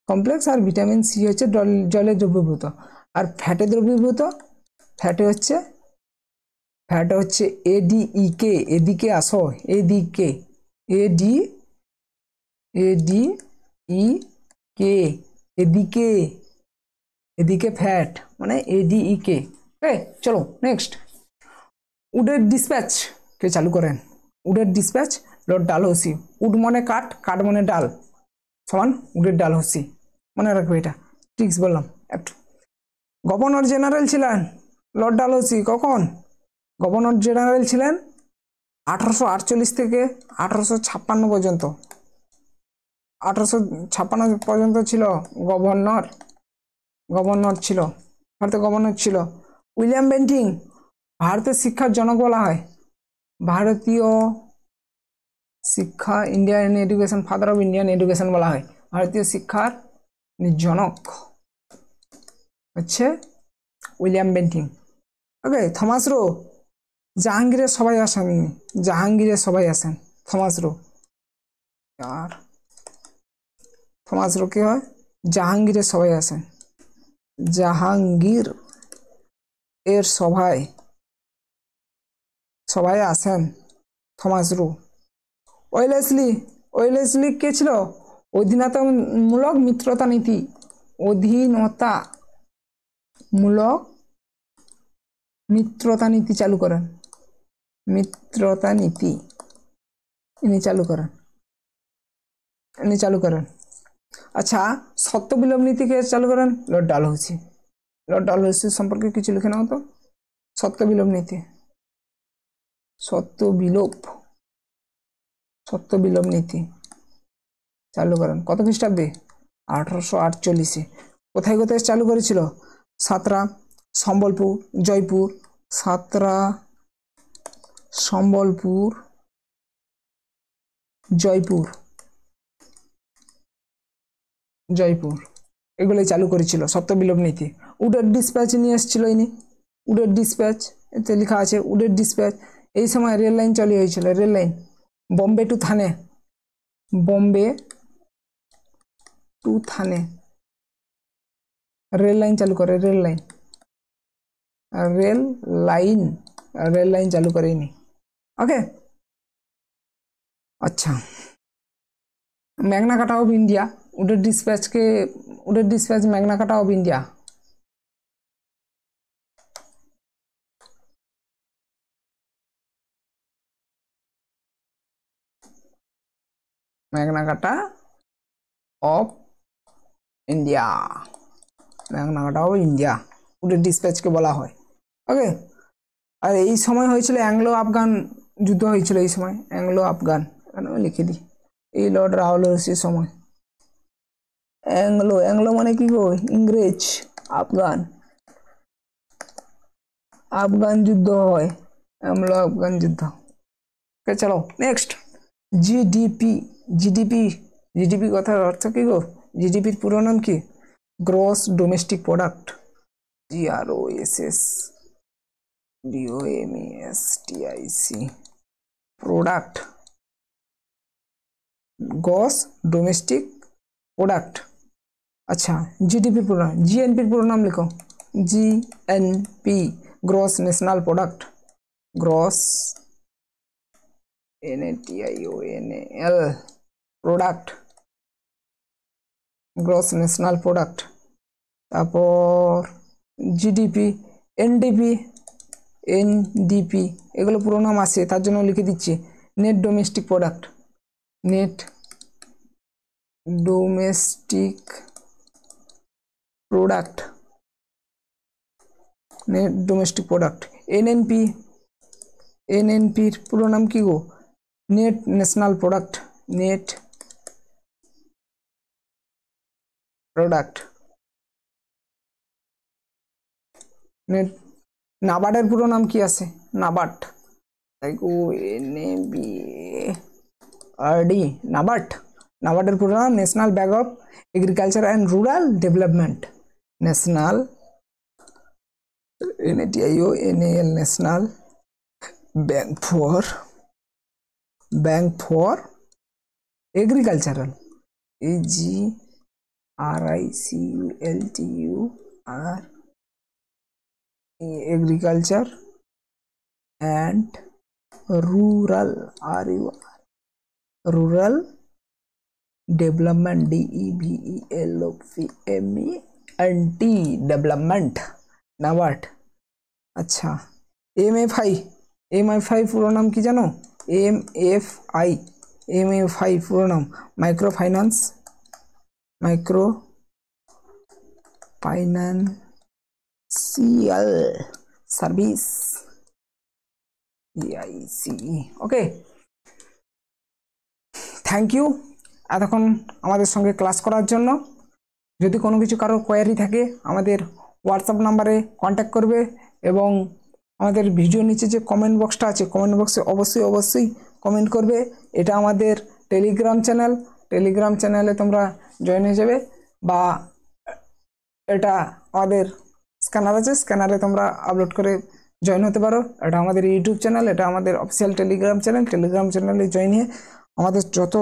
S1: কমপ্লেক্স আর ভিটামিন সি হচ্ছে জলে দ্রবীভূত। আর ফ্যাটে দ্রবীভূত, ফ্যাট হচ্ছে এডিইকে, এদিকে আসো, এদিকে এদিকে ফ্যাট মানে এডিইকে। ওকে, চলো নেক্সট। উডের ডিসপ্যাচ কে চালু করেন? উডের ডিসপ্যাচ লর্ড ডালহৌসি। উড মানে কাঠ, কাঠ মানে ডাল, সমান উডের ডালহৌসি। মনে রাখবে এটা, ট্রিক্স বললাম একটু। গভর্নর জেনারেল ছিলেন লর্ড ডালহৌসি। কখন গভর্নর জেনারেল ছিলেন? 1848 থেকে 1856 পর্যন্ত। 1856 পর্যন্ত ছিল গভর্নর ছিল, ভারতের গভর্নর ছিল। উইলিয়াম বেন্টিং ভারতের শিক্ষার জনক বলা হয়। ভারতীয় শিক্ষা, Indian education, father of Indian education বলা হয়। ভারতীয় শিক্ষার জনক হচ্ছে উইলিয়াম বেন্টিং। ওকে, থমাস রো জাহাঙ্গীরের সবাই আসেন, থমাস রো কি হয়? জাহাঙ্গীরের সবাই আসেন, জাহাঙ্গীর এর সবাই আসেন থমাস রো। ওয়েলেসলি কে ছিল? অধীনতামূলক মিত্রতা নীতি চালু করেন, ইনি চালু করেন। ইনি চালু করেন। আচ্ছা, সত্য বিলোপ নীতিকে চালু করেন লর্ড ডালহৌসি। লর্ড ডালহৌসি সম্পর্কে কিছু লিখে নাও তো। সত্য বিলোপ নীতি, সত্য বিলোপ নীতি চালু করেন কত খ্রিস্টাব্দে? 1848। কোথায় কোথায় চালু করেছিল? সাতরা, সম্বলপুর, জয়পুর। সাতরা, সম্বলপুর, জয়পুর এগুলোই চালু করেছিল সত্য বিলোপ নীতি। উডের ডিসপ্যাচ নিয়ে এসেছিল ইনি। উডের ডিসপ্যাচ এতে লেখা আছে উডের ডিসপ্যাচ। এই সময় রেল লাইন চালু হয়েছিল, rail line Bombay to Thane, Bombay to Thane rail line চালু করে, রেল লাইন চালু করে ইনি। ওকে, আচ্ছা, ম্যাগনা কার্টা অফ ইন্ডিয়া, উডের dispatch Magna Carta of India. Magna Carta of India, Magna Carta of India উডের ডিসপ্যাচকে বলা হয়। ওকে, আর এই সময় হয়েছিল অ্যাংলো আফগান যুদ্ধ হয়েছিল। এই সময় অ্যাংলো আফগান, এখানে লিখে দিই, এই লর্ড ডালহৌসির সময়। অ্যাংলো মানে কি গো? ইংরেজ। আফগান যুদ্ধ হয়, অ্যাংলো আফগান যুদ্ধ। ওকে, চলো নেক্সট। জিডিপি কথার অর্থ কি গো? জিডিপির পুরো নাম কি? Gross domestic product. GROSSDOMESTIC product, gross domestic product. আচ্ছা, জিডিপির পুরো নাম, জিএনপির পুরো নাম লিখো। GNP gross national product, gross NATIONAL product, gross national product. তারপর জিডিপি, এনডিপি এগুলো পুরো নাম আছে, তার জন্য লিখে দিচ্ছি net domestic product, net domestic product, net domestic product. এনএনপির পুরো নাম কি গো? Net national product, net product. Net. নাবার্ডের পুরো নাম কি আছে? নাবার্ড, NABARD, নাবার্ডের পুরো নাম National Bank of agriculture and Rural Development, national NATIONAL national bank for agricultural, AGRICULTUR agriculture and rural rural development, DEVELOPMENT development, NABARD. আচ্ছা, MFI পুরো নাম কি জানো? MFI পুরো নাম micro financial service, EICE। Okay, thank you এতক্ষণ আমাদের সঙ্গে ক্লাস করার জন্য। যদি কোনো কিছু কারোর কোয়ারি থাকে আমাদের হোয়াটসঅ্যাপ নাম্বারে কন্ট্যাক্ট করবে, এবং আমাদের ভিডিও নিচে যে কমেন্ট বক্সটা আছে, কমেন্ট বক্সে অবশ্যই কমেন্ট করবে। এটা আমাদের টেলিগ্রাম চ্যানেলে তোমরা জয়েন হয়ে যাবে, বা এটা আমাদের স্ক্যানার আছে, স্ক্যানারে তোমরা আপলোড করে জয়েন হতে পারো। এটা আমাদের ইউটিউব চ্যানেল, এটা আমাদের অফিসিয়াল টেলিগ্রাম চ্যানেলে জয়েন হয়ে আমাদের যত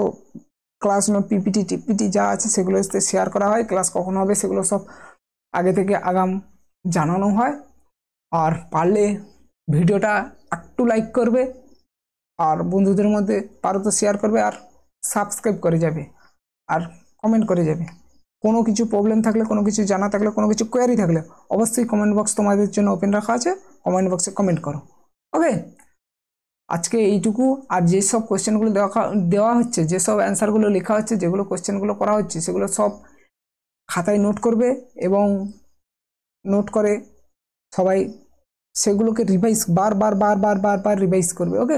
S1: ক্লাস পিপিটি যা আছে সেগুলো শেয়ার করা হয়। ক্লাস কখন হবে সেগুলো সব আগে থেকে আগাম জানানো হয়। আর পারলে ভিডিওটা একটু লাইক করবে, আর বন্ধুদের মধ্যে পারো তো শেয়ার করবে, আর সাবস্ক্রাইব করে যাবে, আর কমেন্ট করে যাবে। কোনো কিছু প্রবলেম থাকলে, কোনো কিছু জানা থাকলে, কোনো কিছু কোয়ারি থাকলে অবশ্যই কমেন্ট বক্স তোমাদের জন্য ওপেন রাখা আছে, কমেন্ট বক্সে কমেন্ট করো। ওকে, আজকে এইটুকু। আর যেসব কোশ্চেনগুলো দেওয়া হচ্ছে, যেসব অ্যান্সারগুলো লেখা হচ্ছে, যেগুলো কোশ্চেনগুলো করা হচ্ছে, সেগুলো সব খাতায় নোট করবে এবং নোট করে সবাই সেগুলোকে রিভাইজ বার রিভাইজ করবে। ওকে,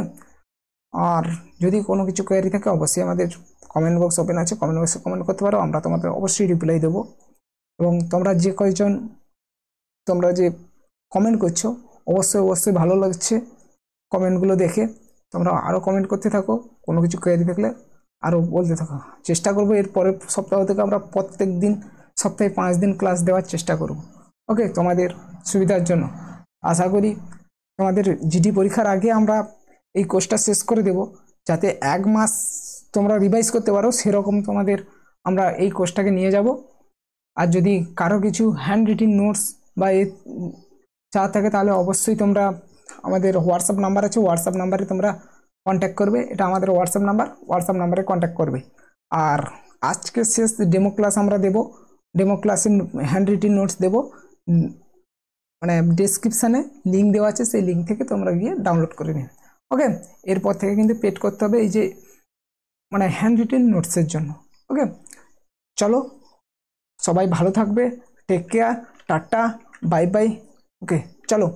S1: আর যদি কোনো কিছু কোয়ারি থাকে অবশ্যই আমাদের কমেন্ট বক্স ওপেন আছে, কমেন্ট বক্সে কমেন্ট করতে পারো, আমরা তোমাদের অবশ্যই রিপ্লাই দেবো। এবং তোমরা যে কয়জন তোমরা যে কমেন্ট করছো অবশ্যই ভালো লাগছে কমেন্টগুলো দেখে। তোমরা আরও কমেন্ট করতে থাকো, কোনো কিছু কোয়ারি থাকলে আরও বলতে থাকো। চেষ্টা করবো এর পরের সপ্তাহ থেকে আমরা প্রত্যেক দিন সপ্তাহে 5 দিন ক্লাস দেওয়ার চেষ্টা করব। ওকে, তোমাদের সুবিধার জন্য। আশা করি তোমাদের জিডি পরীক্ষার আগে আমরা এই কোর্সটা শেষ করে দেব, যাতে 1 মাস তোমরা রিভাইজ করতে পারো, সেরকম তোমাদের আমরা এই কোর্সটাকে নিয়ে যাব। আর যদি কারো কিছু হ্যান্ড রিটিন নোটস বা এ চা থাকে তাহলে অবশ্যই তোমরা আমাদের হোয়াটসঅ্যাপ নাম্বার আছে, হোয়াটসঅ্যাপ নাম্বারে তোমরা কন্ট্যাক্ট করবে। এটা আমাদের হোয়াটসঅ্যাপ নাম্বারে কন্ট্যাক্ট করবে। আর আজকে শেষ ডেমো ক্লাস আমরা দেব, ডেমো ক্লাসে হ্যান্ড রিটিন নোটস দেবো, মানে ডেসক্রিপশানে লিঙ্ক দেওয়া আছে, সেই লিঙ্ক থেকে তোমরা গিয়ে ডাউনলোড করে নিবে। ওকে, এরপর থেকে কিন্তু পেড করতে হবে এই যে মানে হ্যান্ড রিটেন নোটসের জন্য। ওকে, চলো সবাই ভালো থাকবে, take care, tata, bye bye. Okay, চলো।